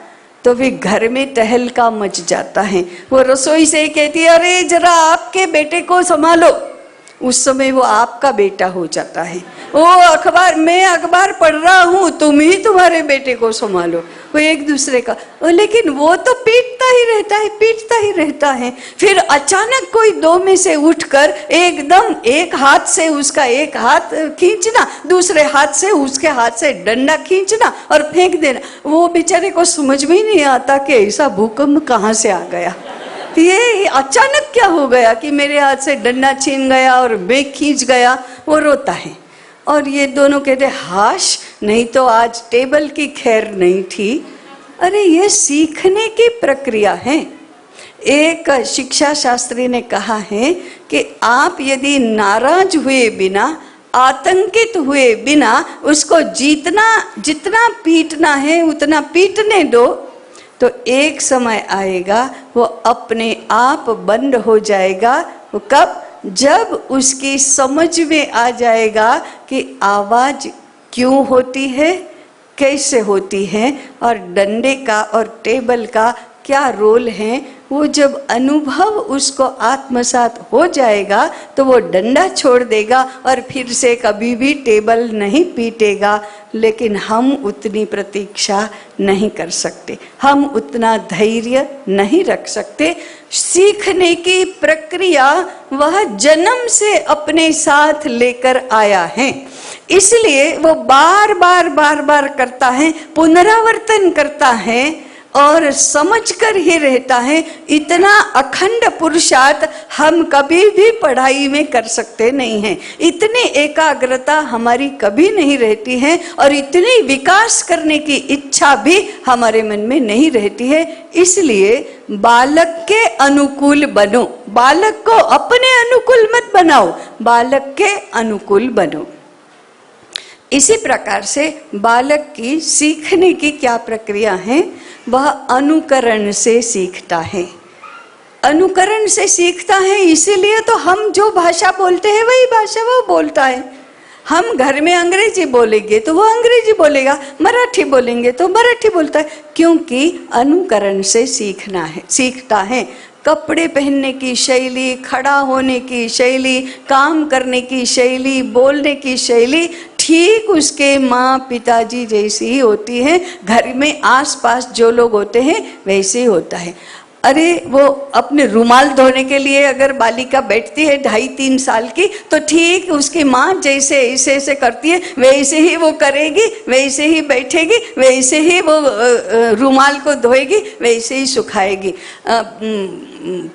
तो फिर घर में तहलका मच जाता है। वो रसोई से कहती है, अरे जरा आपके बेटे को संभालो। उस समय वो आपका बेटा हो जाता है। वो अखबार, मैं अखबार पढ़ रहा हूँ, तुम ही तुम्हारे बेटे को संभालो। वो एक दूसरे का, लेकिन वो तो पीटता ही रहता है, पीटता ही रहता है। फिर अचानक कोई 2 में से उठकर एकदम एक हाथ से उसका एक हाथ खींचना, दूसरे हाथ से उसके हाथ से डंडा खींचना और फेंक देना। वो बेचारे को समझ में ही नहीं आता कि ऐसा भूकंप कहाँ से आ गया, ये अचानक क्या हो गया कि मेरे हाथ से डंडा छीन गया और मैं खींच गया। वो रोता है और ये दोनों कहते, हाश, नहीं तो आज टेबल की खैर नहीं थी। अरे ये सीखने की प्रक्रिया है। एक शिक्षा शास्त्री ने कहा है कि आप यदि नाराज हुए बिना आतंकित हुए बिना उसको जितना पीटना है उतना पीटने दो, तो एक समय आएगा वो अपने आप बंद हो जाएगा। वो कब? जब उसकी समझ में आ जाएगा कि आवाज क्यों होती है, कैसे होती है, और डंडे का और टेबल का क्या रोल है। वो जब अनुभव उसको आत्मसात हो जाएगा तो वो डंडा छोड़ देगा और फिर से कभी भी टेबल नहीं पीटेगा। लेकिन हम उतनी प्रतीक्षा नहीं कर सकते, हम उतना धैर्य नहीं रख सकते। सीखने की प्रक्रिया वह जन्म से अपने साथ लेकर आया है, इसलिए वो बार बार करता है, पुनरावर्तन करता है और समझकर ही रहता है। इतना अखंड पुरुषार्थ हम कभी भी पढ़ाई में कर सकते नहीं हैं, इतनी एकाग्रता हमारी कभी नहीं रहती है, और इतनी विकास करने की इच्छा भी हमारे मन में नहीं रहती है। इसलिए बालक के अनुकूल बनो, बालक को अपने अनुकूल मत बनाओ, बालक के अनुकूल बनो। इसी प्रकार से बालक की सीखने की क्या प्रक्रिया है? वह अनुकरण से सीखता है, अनुकरण से सीखता है। इसीलिए तो हम जो भाषा बोलते हैं वही भाषा वो बोलता है। हम घर में अंग्रेजी बोलेंगे तो वो अंग्रेजी बोलेगा, मराठी बोलेंगे तो मराठी बोलता है, क्योंकि अनुकरण से सीखता है। कपड़े पहनने की शैली, खड़ा होने की शैली, काम करने की शैली, बोलने की शैली ठीक उसके माँ पिताजी जैसी ही होती है। घर में आसपास जो लोग होते हैं वैसे ही होता है। अरे वो अपने रुमाल धोने के लिए अगर बालिका बैठती है 2.5-3 साल की, तो ठीक उसकी माँ जैसे ऐसे ऐसे करती है वैसे ही वो करेगी, वैसे ही बैठेगी, वैसे ही वो रुमाल को धोएगी, वैसे ही सुखाएगी।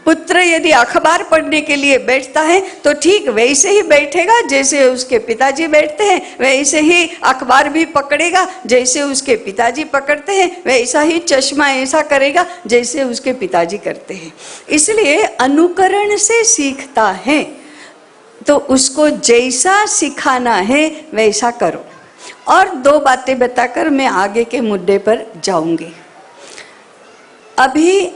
पुत्र यदि अखबार पढ़ने के लिए बैठता है तो ठीक वैसे ही बैठेगा जैसे उसके पिताजी बैठते हैं, वैसे ही अखबार भी पकड़ेगा जैसे उसके पिताजी पकड़ते हैं, वैसा ही चश्मा ऐसा करेगा जैसे उसके पिताजी करते हैं। इसलिए अनुकरण से सीखता है, तो उसको जैसा सिखाना है वैसा करो। और 2 बातें बताकर मैं आगे के मुद्दे पर जाऊंगी। अभी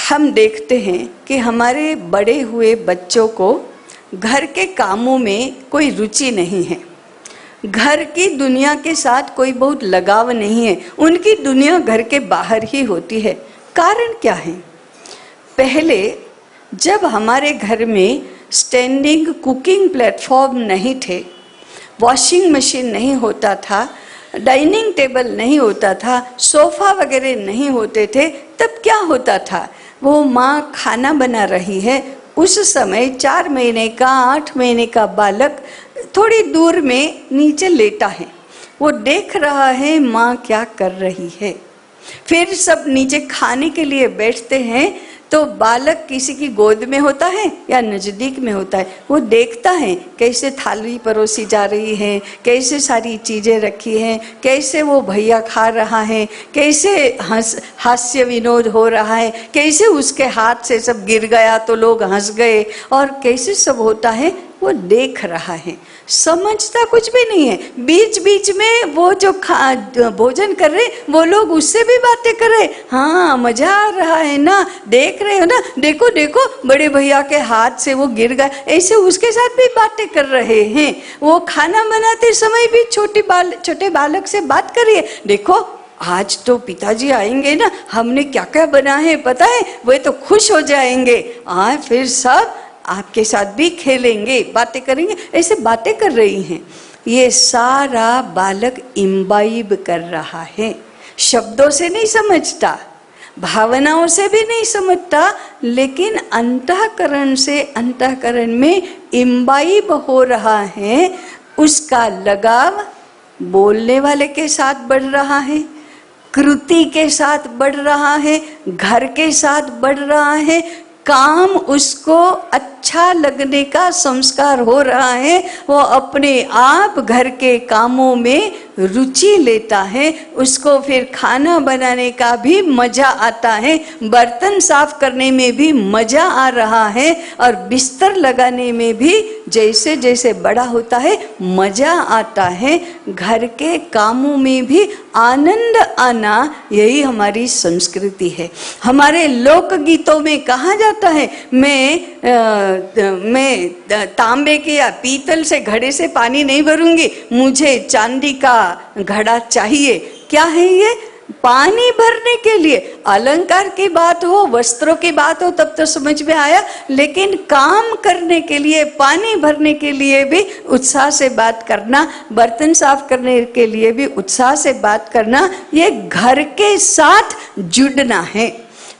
हम देखते हैं कि हमारे बड़े हुए बच्चों को घर के कामों में कोई रुचि नहीं है, घर की दुनिया के साथ कोई बहुत लगाव नहीं है, उनकी दुनिया घर के बाहर ही होती है। कारण क्या है? पहले जब हमारे घर में स्टैंडिंग कुकिंग प्लेटफॉर्म नहीं थे, वॉशिंग मशीन नहीं होता था, डाइनिंग टेबल नहीं होता था, सोफा वगैरह नहीं होते थे, तब क्या होता था? वो माँ खाना बना रही है, उस समय 4 महीने का 8 महीने का बालक थोड़ी दूर में नीचे लेटा है, वो देख रहा है माँ क्या कर रही है। फिर सब नीचे खाने के लिए बैठते हैं तो बालक किसी की गोद में होता है या नजदीक में होता है, वो देखता है कैसे थाली परोसी जा रही है, कैसे सारी चीजें रखी हैं, कैसे वो भैया खा रहा है, कैसे हास्य विनोद हो रहा है, कैसे उसके हाथ से सब गिर गया तो लोग हंस गए, और कैसे सब होता है वो देख रहा है। समझता कुछ भी नहीं है। बीच बीच में वो जो भोजन कर रहे वो लोग उससे भी बातें कर रहे, हाँ मजा आ रहा है ना, देख रहे हो ना, देखो देखो बड़े भैया के हाथ से वो गिर गया, ऐसे उसके साथ भी बातें कर रहे हैं। वो खाना बनाते समय भी छोटे बालक से बात करिए, देखो आज तो पिताजी आएंगे ना, हमने क्या क्या बना है पता है, वे तो खुश हो जाएंगे, फिर सब आपके साथ भी खेलेंगे, बातें करेंगे, ऐसे बातें कर रही हैं। ये सारा बालक इम्बाइब कर रहा है, शब्दों से नहीं समझता, भावनाओं से भी नहीं समझता, लेकिन अंतःकरण से अंतःकरण में इम्बाइब हो रहा है। उसका लगाव बोलने वाले के साथ बढ़ रहा है, कृति के साथ बढ़ रहा है, घर के साथ बढ़ रहा है, काम उसको अच्छा लगने का संस्कार हो रहा है, वो अपने आप घर के कामों में रुचि लेता है, उसको फिर खाना बनाने का भी मजा आता है, बर्तन साफ करने में भी मजा आ रहा है, और बिस्तर लगाने में भी जैसे जैसे बड़ा होता है मजा आता है। घर के कामों में भी आनंद आना, यही हमारी संस्कृति है। हमारे लोकगीतों में कहा जाता है, मैं तांबे के या पीतल से घड़े से पानी नहीं भरूंगी, मुझे चांदी का घड़ा चाहिए। क्या है ये? पानी भरने के लिए। अलंकार की बात हो, वस्त्रों की बात हो तब तो समझ में आया, लेकिन काम करने के लिए, पानी भरने के लिए भी उत्साह से बात करना, बर्तन साफ करने के लिए भी उत्साह से बात करना, ये घर के साथ जुड़ना है।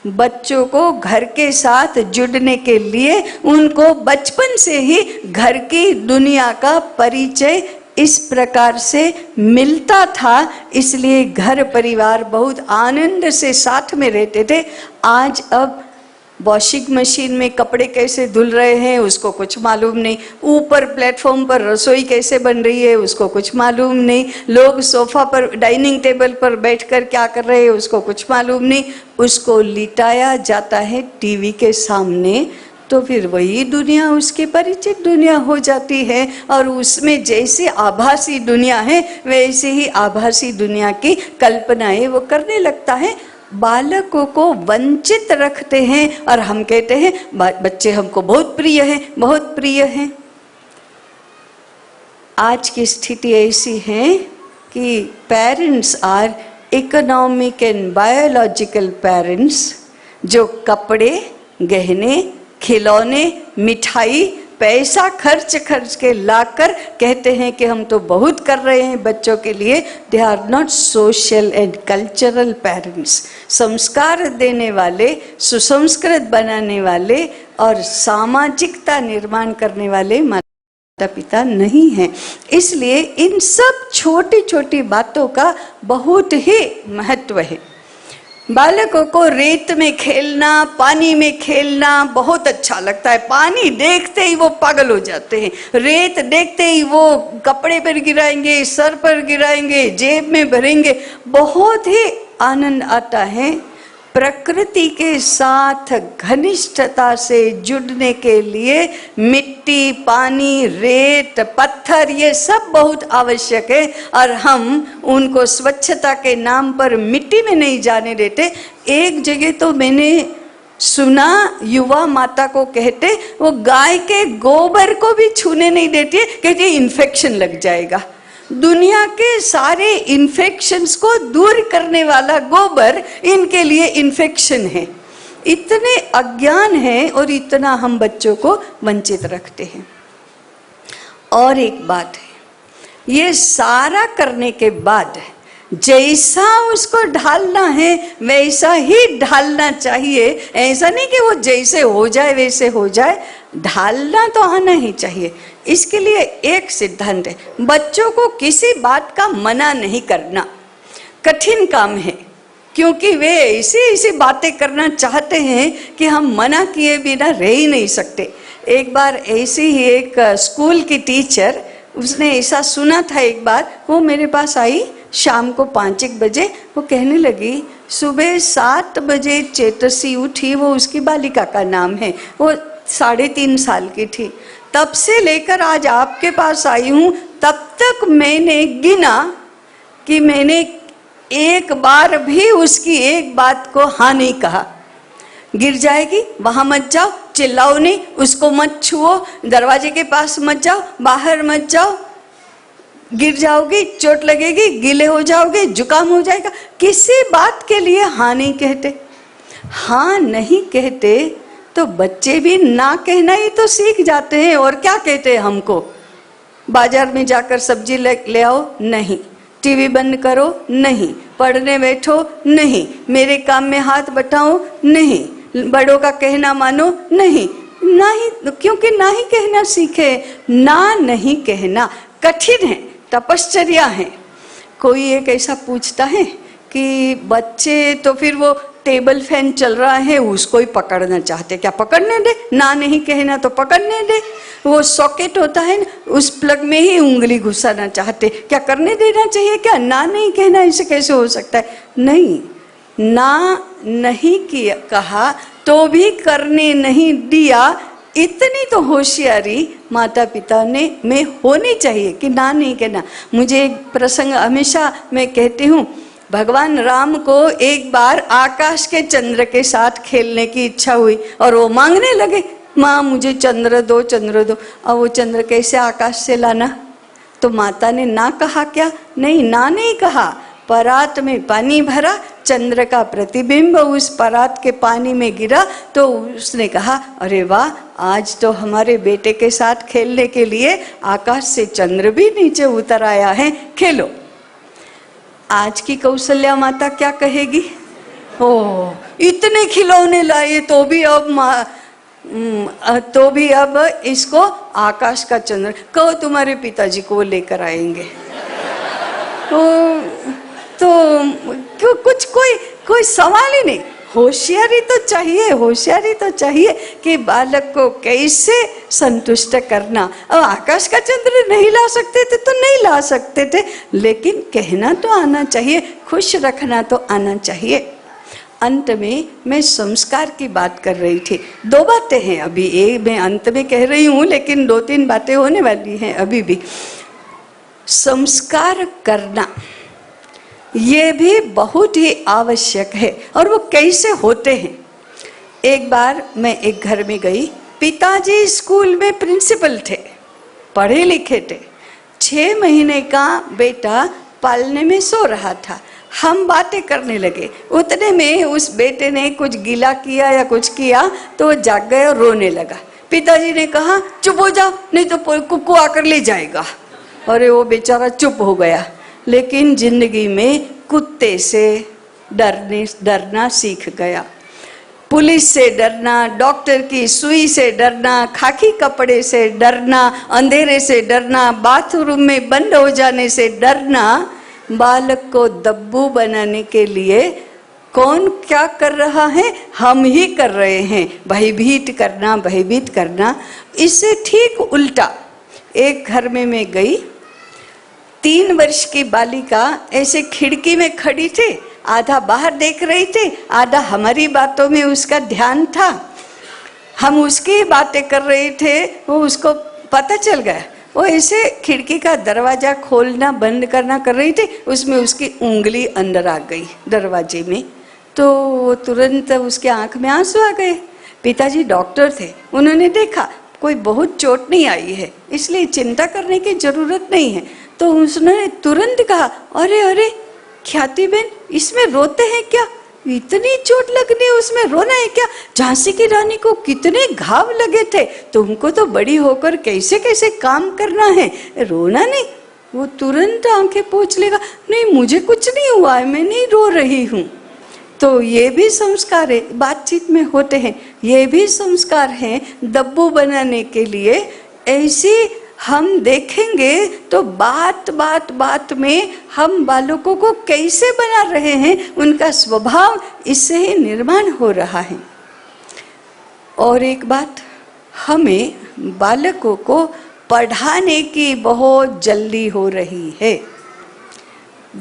बच्चों को घर के साथ जुड़ने के लिए उनको बचपन से ही घर की दुनिया का परिचय इस प्रकार से मिलता था, इसलिए घर परिवार बहुत आनंद से साथ में रहते थे। आज अब वॉशिंग मशीन में कपड़े कैसे धुल रहे हैं उसको कुछ मालूम नहीं, ऊपर प्लेटफॉर्म पर रसोई कैसे बन रही है उसको कुछ मालूम नहीं, लोग सोफा पर, डाइनिंग टेबल पर बैठकर क्या कर रहे हैं उसको कुछ मालूम नहीं। उसको लिटाया जाता है टीवी के सामने, तो फिर वही दुनिया उसकी परिचित दुनिया हो जाती है, और उसमें जैसे आभासी दुनिया है वैसे ही आभासी दुनिया की कल्पनाएं वो करने लगता है। बालकों को वंचित रखते हैं और हम कहते हैं बच्चे हमको बहुत प्रिय हैं, बहुत प्रिय हैं। आज की स्थिति ऐसी है कि parents are economic and biological parents, जो कपड़े, गहने, खिलौने, मिठाई, पैसा खर्च के लाकर कहते हैं कि हम तो बहुत कर रहे हैं बच्चों के लिए। They are not social and cultural parents. संस्कार देने वाले, सुसंस्कृत बनाने वाले और सामाजिकता निर्माण करने वाले माता पिता नहीं हैं। इसलिए इन सब छोटी छोटी बातों का बहुत ही महत्व है। बालकों को रेत में खेलना, पानी में खेलना बहुत अच्छा लगता है। पानी देखते ही वो पागल हो जाते हैं, रेत देखते ही वो कपड़े पर गिराएंगे, सर पर गिराएंगे, जेब में भरेंगे, बहुत ही आनंद आता है। प्रकृति के साथ घनिष्ठता से जुड़ने के लिए मिट्टी, पानी, रेत, पत्थर, ये सब बहुत आवश्यक है, और हम उनको स्वच्छता के नाम पर मिट्टी में नहीं जाने देते। एक जगह तो मैंने सुना, युवा माता को कहते वो गाय के गोबर को भी छूने नहीं देती है, कहती इन्फेक्शन लग जाएगा। दुनिया के सारे इन्फेक्शंस को दूर करने वाला गोबर इनके लिए इन्फेक्शन है। इतने अज्ञान है और इतना हम बच्चों को वंचित रखते हैं। और एक बात है, ये सारा करने के बाद जैसा उसको ढालना है वैसा ही ढालना चाहिए। ऐसा नहीं कि वो जैसे हो जाए वैसे हो जाए, ढालना तो आना ही चाहिए। इसके लिए एक सिद्धांत है, बच्चों को किसी बात का मना नहीं करना। कठिन काम है, क्योंकि वे ऐसी ऐसी बातें करना चाहते हैं कि हम मना किए बिना रह ही नहीं सकते। एक बार ऐसी ही एक स्कूल की टीचर, उसने ऐसा सुना था, एक बार वो मेरे पास आई शाम को 5-1 बजे। वो कहने लगी सुबह 7 बजे चेतसी उठी, वो उसकी बालिका का नाम है, वो 3.5 साल की थी। तब से लेकर आज आपके पास आई हूँ, तब तक मैंने गिना कि मैंने एक बार भी उसकी एक बात को हाँ नहीं कहा। गिर जाएगी, वहां मत जाओ, चिल्लाओ नहीं, उसको मत छुओ, दरवाजे के पास मत जाओ, बाहर मत जाओ, गिर जाओगी, चोट लगेगी, गीले हो जाओगे, जुकाम हो जाएगा। किसी बात के लिए हाँ नहीं कहते। हाँ नहीं कहते तो बच्चे भी ना कहना ही तो सीख जाते हैं। और क्या कहते हैं हमको, बाजार में जाकर सब्जी ले आओ, नहीं, टीवी बंद करो, नहीं, पढ़ने बैठो, नहीं, मेरे काम में हाथ बटाओ, नहीं, बड़ों का कहना मानो, नहीं, ना ही, क्योंकि ना ही कहना सीखे। ना नहीं कहना कठिन है, तपश्चर्या है। कोई एक ऐसा पूछता है कि बच्चे तो फिर वो टेबल फैन चल रहा है उसको ही पकड़ना चाहते, क्या पकड़ने दे, ना नहीं कहना तो पकड़ने दे। वो सॉकेट होता है ना, उस प्लग में ही उंगली घुसाना चाहते, क्या करने देना चाहिए क्या, ना नहीं कहना, इसे कैसे हो सकता है। नहीं, ना नहीं किया कहा तो भी करने नहीं दिया, इतनी तो होशियारी माता पिता ने में होनी चाहिए कि ना नहीं कहना। मुझे एक प्रसंग हमेशा मैं कहती हूँ, भगवान राम को एक बार आकाश के चंद्र के साथ खेलने की इच्छा हुई और वो मांगने लगे, माँ मुझे चंद्र दो, चंद्र दो। अब वो चंद्र कैसे आकाश से लाना, तो माता ने ना कहा क्या, नहीं, ना नहीं कहा। परात में पानी भरा, चंद्र का प्रतिबिंब उस परात के पानी में गिरा, तो उसने कहा अरे वाह, आज तो हमारे बेटे के साथ खेलने के लिए आकाश से चंद्र भी नीचे उतर आया है, खेलो। आज की कौशल्या माता क्या कहेगी, ओ इतने खिलौने लाए तो भी अब इसको आकाश का चंद्र, कहो तुम्हारे पिताजी को लेकर आएंगे। तो क्यों, कुछ कोई सवाल ही नहीं। होशियारी तो चाहिए, होशियारी तो चाहिए कि बालक को कैसे संतुष्ट करना। अब आकाश का चंद्र नहीं ला सकते थे तो नहीं ला सकते थे, लेकिन कहना तो आना चाहिए, खुश रखना तो आना चाहिए। अंत में मैं संस्कार की बात कर रही थी। दो बातें हैं अभी, एक मैं अंत में कह रही हूँ लेकिन दो तीन बातें होने वाली हैं अभी भी। संस्कार करना ये भी बहुत ही आवश्यक है, और वो कैसे होते हैं। एक बार मैं एक घर में गई, पिताजी स्कूल में प्रिंसिपल थे, पढ़े लिखे थे, 6 महीने का बेटा पालने में सो रहा था। हम बातें करने लगे, उतने में उस बेटे ने कुछ गीला किया या कुछ किया तो वो जाग गया और रोने लगा। पिताजी ने कहा चुप हो जाओ नहीं तो कुक्कू आकर ले जाएगा। अरे वो बेचारा चुप हो गया। लेकिन जिंदगी में कुत्ते से डरना सीख गया, पुलिस से डरना, डॉक्टर की सुई से डरना, खाकी कपड़े से डरना, अंधेरे से डरना, बाथरूम में बंद हो जाने से डरना। बालक को दब्बू बनाने के लिए कौन क्या कर रहा है, हम ही कर रहे हैं, भयभीत करना। इससे ठीक उल्टा एक घर में मैं गई, 3 वर्ष की बालिका ऐसे खिड़की में खड़ी थी, आधा बाहर देख रही थी, आधा हमारी बातों में उसका ध्यान था। हम उसकी बातें कर रहे थे, वो उसको पता चल गया। वो ऐसे खिड़की का दरवाजा खोलना बंद करना कर रही थी, उसमें उसकी उंगली अंदर आ गई दरवाजे में, तो वो तुरंत उसके आंख में आंसू आ गए। पिताजी डॉक्टर थे, उन्होंने देखा कोई बहुत चोट नहीं आई है, इसलिए चिंता करने की जरूरत नहीं है। तो उसने तुरंत कहा अरे अरे ख्याति बहन, इसमें रोते हैं क्या, इतनी चोट लगनी है उसमें रोना है क्या, झांसी की रानी को कितने घाव लगे थे, तुमको तो बड़ी होकर कैसे कैसे काम करना है, रोना नहीं। वो तुरंत आंखें पोंछ लेगा, नहीं मुझे कुछ नहीं हुआ है, मैं नहीं रो रही हूँ। तो ये भी संस्कार है, बातचीत में होते हैं, ये भी संस्कार हैं दब्बू बनाने के लिए। ऐसी हम देखेंगे तो बात में हम बालकों को कैसे बना रहे हैं, उनका स्वभाव इससे ही निर्माण हो रहा है। और एक बात, हमें बालकों को पढ़ाने की बहुत जल्दी हो रही है।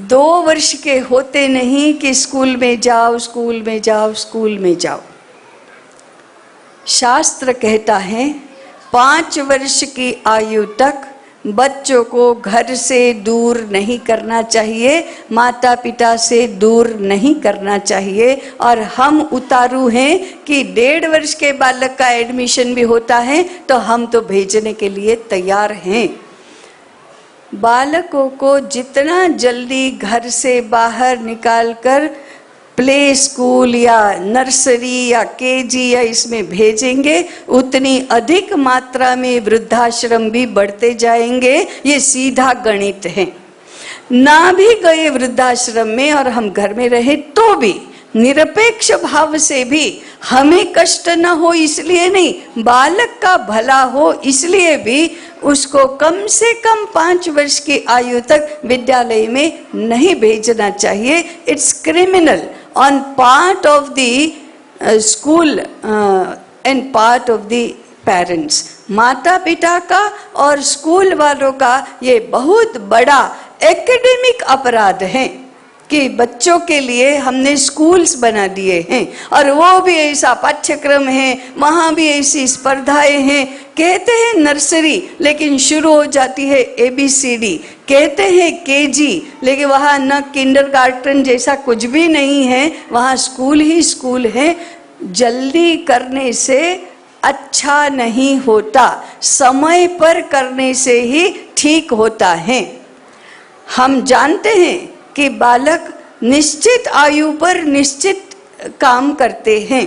2 वर्ष के होते नहीं कि स्कूल में जाओ, स्कूल में जाओ, स्कूल में जाओ। शास्त्र कहता है 5 वर्ष की आयु तक बच्चों को घर से दूर नहीं करना चाहिए, माता पिता से दूर नहीं करना चाहिए। और हम उतारू हैं कि 1.5 वर्ष के बालक का एडमिशन भी होता है तो हम तो भेजने के लिए तैयार हैं। बालकों को जितना जल्दी घर से बाहर निकालकर प्ले स्कूल या नर्सरी या केजी या इसमें भेजेंगे, उतनी अधिक मात्रा में वृद्धाश्रम भी बढ़ते जाएंगे। ये सीधा गणित है। ना भी गए वृद्धाश्रम में और हम घर में रहे तो भी निरपेक्ष भाव से भी हमें कष्ट न हो इसलिए नहीं, बालक का भला हो इसलिए भी उसको कम से कम 5 वर्ष की आयु तक विद्यालय में नहीं भेजना चाहिए। It's criminal. on part of the school and part of the parents, माता पिता का और स्कूल वालों का ये बहुत बड़ा एकेडमिक अपराध है कि बच्चों के लिए हमने स्कूल्स बना दिए हैं और वो भी ऐसा पाठ्यक्रम है, वहाँ भी ऐसी स्पर्धाएं हैं। कहते हैं नर्सरी लेकिन शुरू हो जाती है ABCD, कहते हैं KG लेकिन वहाँ न किंडरगार्टन जैसा कुछ भी नहीं है, वहाँ स्कूल ही स्कूल है। जल्दी करने से अच्छा नहीं होता, समय पर करने से ही ठीक होता है। हम जानते हैं कि बालक निश्चित आयु पर निश्चित काम करते हैं।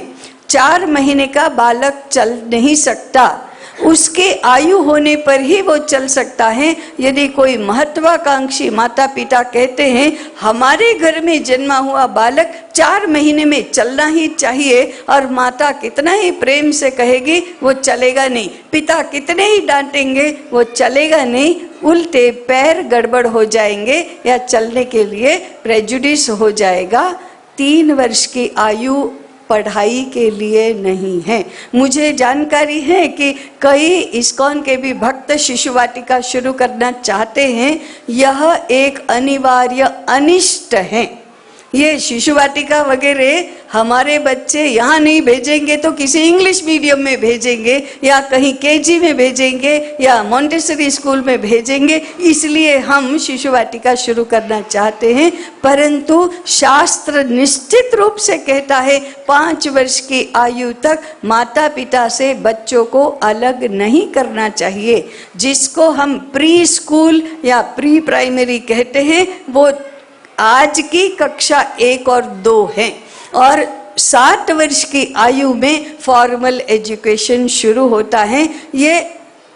4 महीने का बालक चल नहीं सकता, उसके आयु होने पर ही वो चल सकता है। यदि कोई महत्वाकांक्षी माता पिता कहते हैं हमारे घर में जन्मा हुआ बालक 4 महीने में चलना ही चाहिए, और माता कितना ही प्रेम से कहेगी वो चलेगा नहीं, पिता कितने ही डांटेंगे वो चलेगा नहीं, उल्टे पैर गड़बड़ हो जाएंगे या चलने के लिए प्रेजुडिस हो जाएगा। 3 वर्ष की आयु पढ़ाई के लिए नहीं है। मुझे जानकारी है कि कई इस्कॉन के भी भक्त शिशु वाटिका शुरू करना चाहते हैं। यह एक अनिवार्य अनिष्ट है। ये शिशु वाटिका वगैरह हमारे बच्चे यहाँ नहीं भेजेंगे तो किसी इंग्लिश मीडियम में भेजेंगे या कहीं KG में भेजेंगे या मॉन्टेसरी स्कूल में भेजेंगे, इसलिए हम शिशु वाटिका शुरू करना चाहते हैं। परंतु शास्त्र निश्चित रूप से कहता है 5 वर्ष की आयु तक माता पिता से बच्चों को अलग नहीं करना चाहिए। जिसको हम प्री स्कूल या प्री प्राइमरी कहते हैं वो आज की कक्षा 1 और 2 है, और 7 वर्ष की आयु में फॉर्मल एजुकेशन शुरू होता है। ये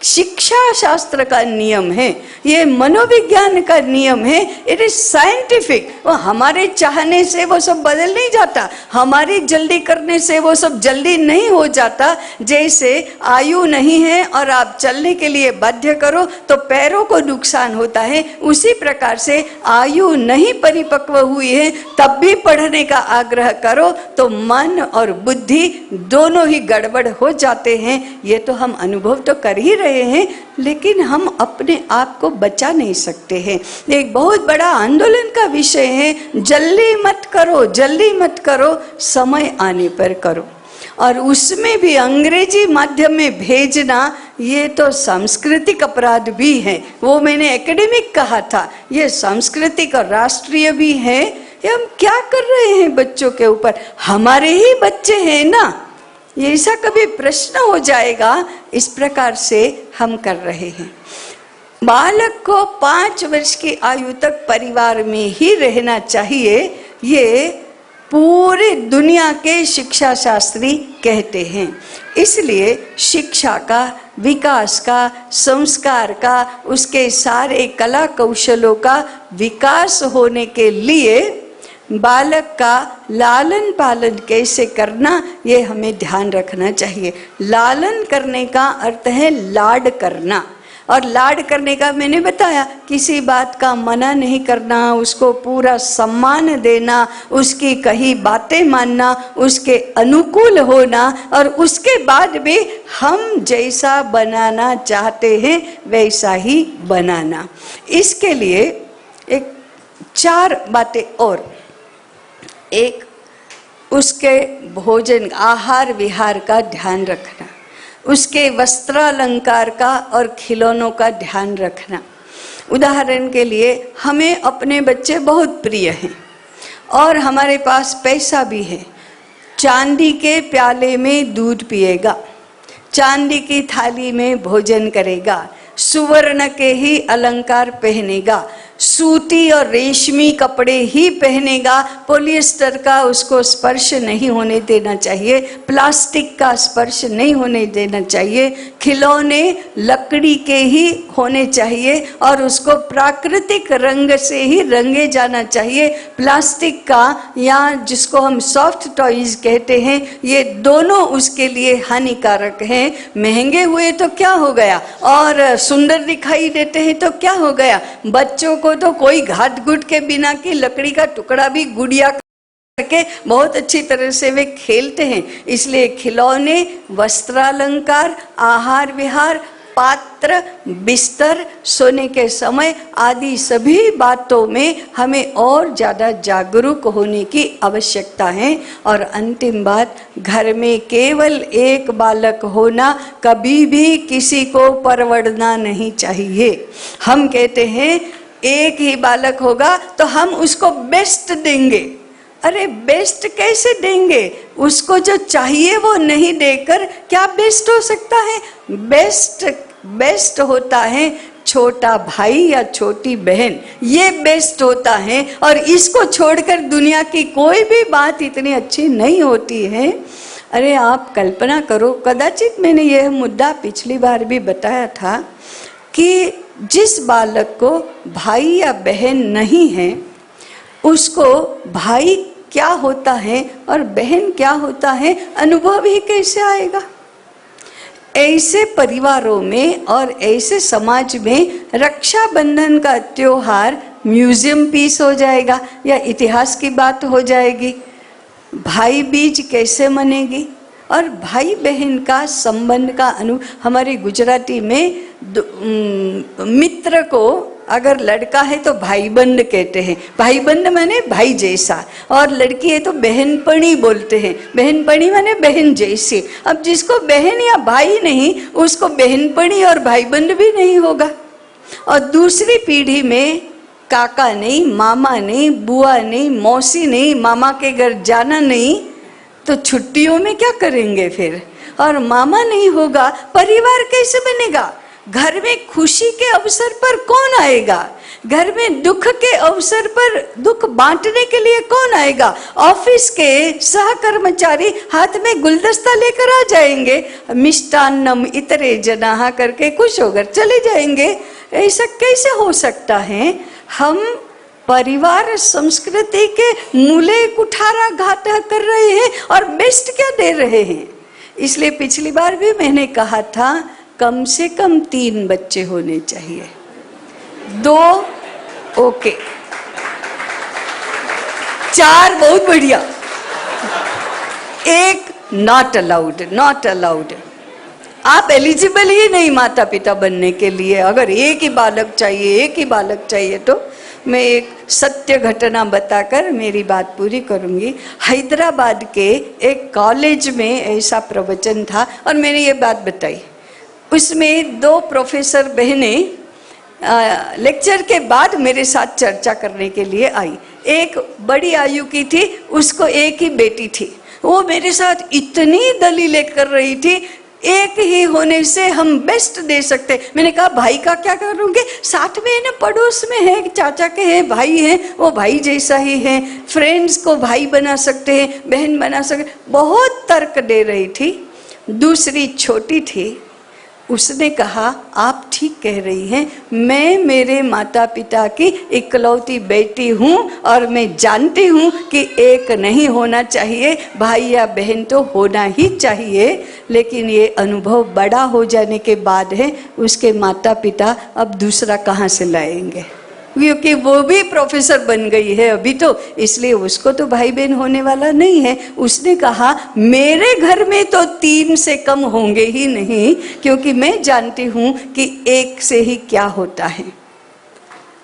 शिक्षा शास्त्र का नियम है, ये मनोविज्ञान का नियम है। It is scientific. वो हमारे चाहने से वो सब बदल नहीं जाता, हमारी जल्दी करने से वो सब जल्दी नहीं हो जाता। जैसे आयु नहीं है और आप चलने के लिए बाध्य करो तो पैरों को नुकसान होता है, उसी प्रकार से आयु नहीं परिपक्व हुई है तब भी पढ़ने का आग्रह करो तो मन और बुद्धि दोनों ही गड़बड़ हो जाते हैं। ये तो हम अनुभव तो कर ही रहे हैं, लेकिन हम अपने आप को बचा नहीं सकते हैं। एक बहुत बड़ा आंदोलन का विषय है, जल्दी मत करो, जल्दी मत करो, समय आने पर करो। और उसमें भी अंग्रेजी माध्यम में भेजना ये तो सांस्कृतिक अपराध भी है। वो मैंने एकेडमिक कहा था, ये सांस्कृतिक और राष्ट्रीय भी है। ये हम क्या कर रहे हैं बच्चों के ऊपर? हमारे ही बच्चे हैं ना, ये ऐसा कभी प्रश्न हो जाएगा। इस प्रकार से हम कर रहे हैं। बालक को 5 वर्ष की आयु तक परिवार में ही रहना चाहिए, ये पूरी दुनिया के शिक्षा शास्त्री कहते हैं। इसलिए शिक्षा का, विकास का, संस्कार का, उसके सारे कला कौशलों का विकास होने के लिए बालक का लालन पालन कैसे करना ये हमें ध्यान रखना चाहिए। लालन करने का अर्थ है लाड करना, और लाड करने का मैंने बताया किसी बात का मना नहीं करना, उसको पूरा सम्मान देना, उसकी कही बातें मानना, उसके अनुकूल होना, और उसके बाद भी हम जैसा बनाना चाहते हैं वैसा ही बनाना। इसके लिए एक 4 बातें और। एक, उसके भोजन आहार विहार का ध्यान रखना, उसके वस्त्रालंकार का और खिलौनों का ध्यान रखना। उदाहरण के लिए हमें अपने बच्चे बहुत प्रिय हैं और हमारे पास पैसा भी है। चांदी के प्याले में दूध पिएगा, चांदी की थाली में भोजन करेगा, सुवर्ण के ही अलंकार पहनेगा, सूती और रेशमी कपड़े ही पहनेगा, पॉलिएस्टर का उसको स्पर्श नहीं होने देना चाहिए, प्लास्टिक का स्पर्श नहीं होने देना चाहिए, खिलौने लकड़ी के ही होने चाहिए और उसको प्राकृतिक रंग से ही रंगे जाना चाहिए। प्लास्टिक का या जिसको हम सॉफ्ट टॉयज कहते हैं, ये दोनों उसके लिए हानिकारक हैं। महंगे हुए तो क्या हो गया, और सुंदर दिखाई देते हैं तो क्या हो गया। बच्चों को तो कोई घाट घुट के बिना की लकड़ी का टुकड़ा भी गुड़िया के बहुत अच्छी तरह से वे खेलते हैं। इसलिए खिलौने, वस्त्रालंकार, आहार विहार, पात्र, बिस्तर, सोने के समय आदि सभी बातों में हमें और ज़्यादा जागरूक होने की आवश्यकता है। और अंतिम बात, घर में केवल एक बालक होना कभी भी किसी को परवड़ना नहीं चाहिए। हम कहते हैं एक ही बालक होगा तो हम उसको बेस्ट देंगे। अरे बेस्ट कैसे देंगे? उसको जो चाहिए वो नहीं देकर क्या बेस्ट हो सकता है? बेस्ट होता है छोटा भाई या छोटी बहन, ये बेस्ट होता है। और इसको छोड़कर दुनिया की कोई भी बात इतनी अच्छी नहीं होती है। अरे आप कल्पना करो, कदाचित मैंने यह मुद्दा पिछली बार भी बताया था कि जिस बालक को भाई या बहन नहीं है उसको भाई क्या होता है और बहन क्या होता है अनुभव ही कैसे आएगा? ऐसे परिवारों में और ऐसे समाज में रक्षाबंधन का त्योहार म्यूजियम पीस हो जाएगा या इतिहास की बात हो जाएगी। भाई बीज कैसे मनेगी? और भाई बहन का संबंध का हमारे गुजराती में मित्र को अगर लड़का है तो भाईबंद कहते हैं। भाईबंद माने भाई जैसा, और लड़की है तो बहनपणी बोलते हैं। बहनपणी माने बहन जैसी। अब जिसको बहन या भाई नहीं उसको बहनपणी और भाईबंद भी नहीं होगा। और दूसरी पीढ़ी में काका नहीं, मामा नहीं, बुआ नहीं, मौसी नहीं, मामा के घर जाना नहीं तो छुट्टियों में क्या करेंगे फिर? और मामा नहीं होगा, परिवार कैसे बनेगा? घर में खुशी के अवसर पर कौन आएगा? घर में दुख के अवसर पर दुख बांटने के लिए कौन आएगा? ऑफिस के सहकर्मचारी हाथ में गुलदस्ता लेकर आ जाएंगे, मिष्टान्नम इतरे जनाहा करके खुश होकर चले जाएंगे। ऐसा कैसे हो सकता है? हम परिवार संस्कृति के मूले कुठारा घात कर रहे हैं और बेस्ट क्या दे रहे हैं। इसलिए पिछली बार भी मैंने कहा था कम से कम 3 बच्चे होने चाहिए। 2 ओके, 4 बहुत बढ़िया, 1 नॉट अलाउड। आप एलिजिबल ही नहीं माता पिता बनने के लिए। अगर एक ही बालक चाहिए तो मैं एक सत्य घटना बताकर मेरी बात पूरी करूंगी। हैदराबाद के एक कॉलेज में ऐसा प्रवचन था और मैंने ये बात बताई। उसमें 2 प्रोफेसर बहनें लेक्चर के बाद मेरे साथ चर्चा करने के लिए आई। एक बड़ी आयु की थी, उसको एक ही बेटी थी। वो मेरे साथ इतनी दलीलें कर रही थी, एक ही होने से हम बेस्ट दे सकते। मैंने कहा भाई का क्या करोगे? साथ में है ना, पड़ोस में है, चाचा के हैं, भाई हैं, वो भाई जैसा ही है। फ्रेंड्स को भाई बना सकते हैं, बहन बना सकते। बहुत तर्क दे रही थी। दूसरी छोटी थी, उसने कहा आप ठीक कह रही हैं, मैं मेरे माता पिता की इकलौती बेटी हूँ और मैं जानती हूँ कि एक नहीं होना चाहिए, भाई या बहन तो होना ही चाहिए। लेकिन ये अनुभव बड़ा हो जाने के बाद है, उसके माता पिता अब दूसरा कहाँ से लाएंगे? क्योंकि वो भी प्रोफेसर बन गई है अभी तो, इसलिए उसको तो भाई बहन होने वाला नहीं है। उसने कहा मेरे घर में तो 3 से कम होंगे ही नहीं, क्योंकि मैं जानती हूँ कि एक से ही क्या होता है।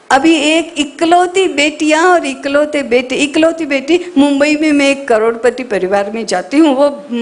अभी एक इकलौती बेटियां और इकलौती बेटी मुंबई में मैं एक करोड़पति परिवार में जाती हूँ।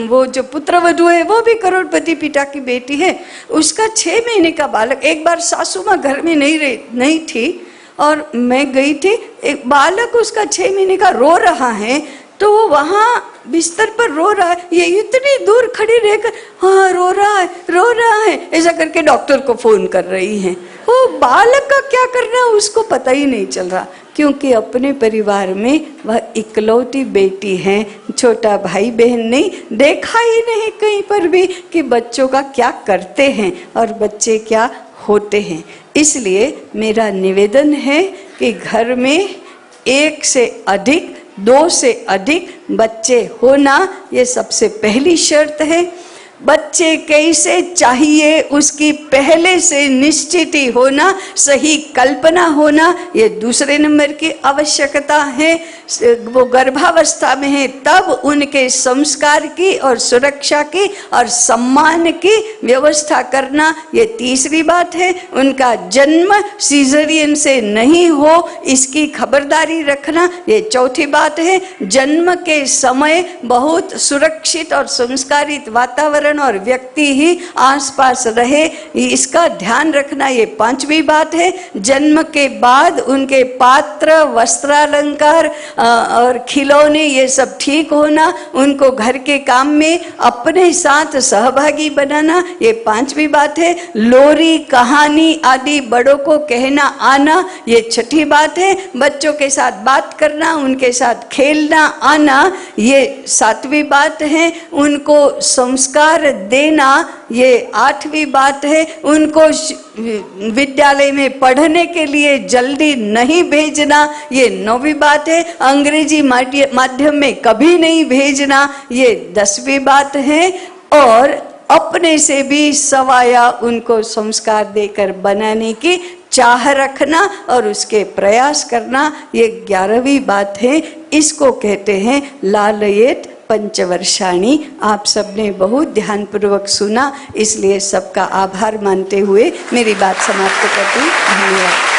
वो जो पुत्रवधू है वो भी करोड़पति पिता की बेटी है। उसका 6 महीने का बालक, एक बार सासू माँ घर में नहीं थी और मैं गई थी, एक बालक उसका 6 महीने का रो रहा है, तो वो वहाँ बिस्तर पर रो रहा है। ये इतनी दूर खड़ी रहकर हाँ रो रहा है ऐसा करके डॉक्टर को फोन कर रही हैं। वो बालक का क्या करना उसको पता ही नहीं चल रहा, क्योंकि अपने परिवार में वह इकलौती बेटी है, छोटा भाई बहन नहीं। देखा ही नहीं कहीं पर भी कि बच्चों का क्या करते हैं और बच्चे क्या होते हैं। इसलिए मेरा निवेदन है कि घर में 1 से अधिक, 2 से अधिक बच्चे होना ये सबसे पहली शर्त है। बच्चे कैसे चाहिए उसकी पहले से निश्चित ही होना, सही कल्पना होना, ये दूसरे नंबर की आवश्यकता है। वो गर्भावस्था में है तब उनके संस्कार की और सुरक्षा की और सम्मान की व्यवस्था करना, ये तीसरी बात है। उनका जन्म सीजरियन से नहीं हो इसकी खबरदारी रखना, ये चौथी बात है। जन्म के समय बहुत सुरक्षित और संस्कारित वातावरण और व्यक्ति ही आसपास रहे, इसका ध्यान रखना, ये पांचवी बात है। जन्म के बाद उनके पात्र, वस्त्रालंकार और खिलौने ये सब ठीक होना, उनको घर के काम में अपने साथ सहभागी बनाना, ये पांचवी बात है। लोरी, कहानी आदि बड़ों को कहना आना, ये छठी बात है। बच्चों के साथ बात करना, उनके साथ खेलना आना, ये सातवीं बात है। उनको संस्कार देना, ये आठवीं बात है। उनको विद्यालय में पढ़ने के लिए जल्दी नहीं भेजना, ये नौवीं बात है। अंग्रेजी माध्यम में कभी नहीं भेजना, ये 10वीं बात है। और अपने से भी सवाया उनको संस्कार देकर बनाने की चाह रखना और उसके प्रयास करना, ये 11वीं बात है। इसको कहते हैं लालयेत पंचवर्षाणी। आप सबने बहुत ध्यानपूर्वक सुना, इसलिए सबका आभार मानते हुए मेरी बात समाप्त करती हूँ। धन्यवाद।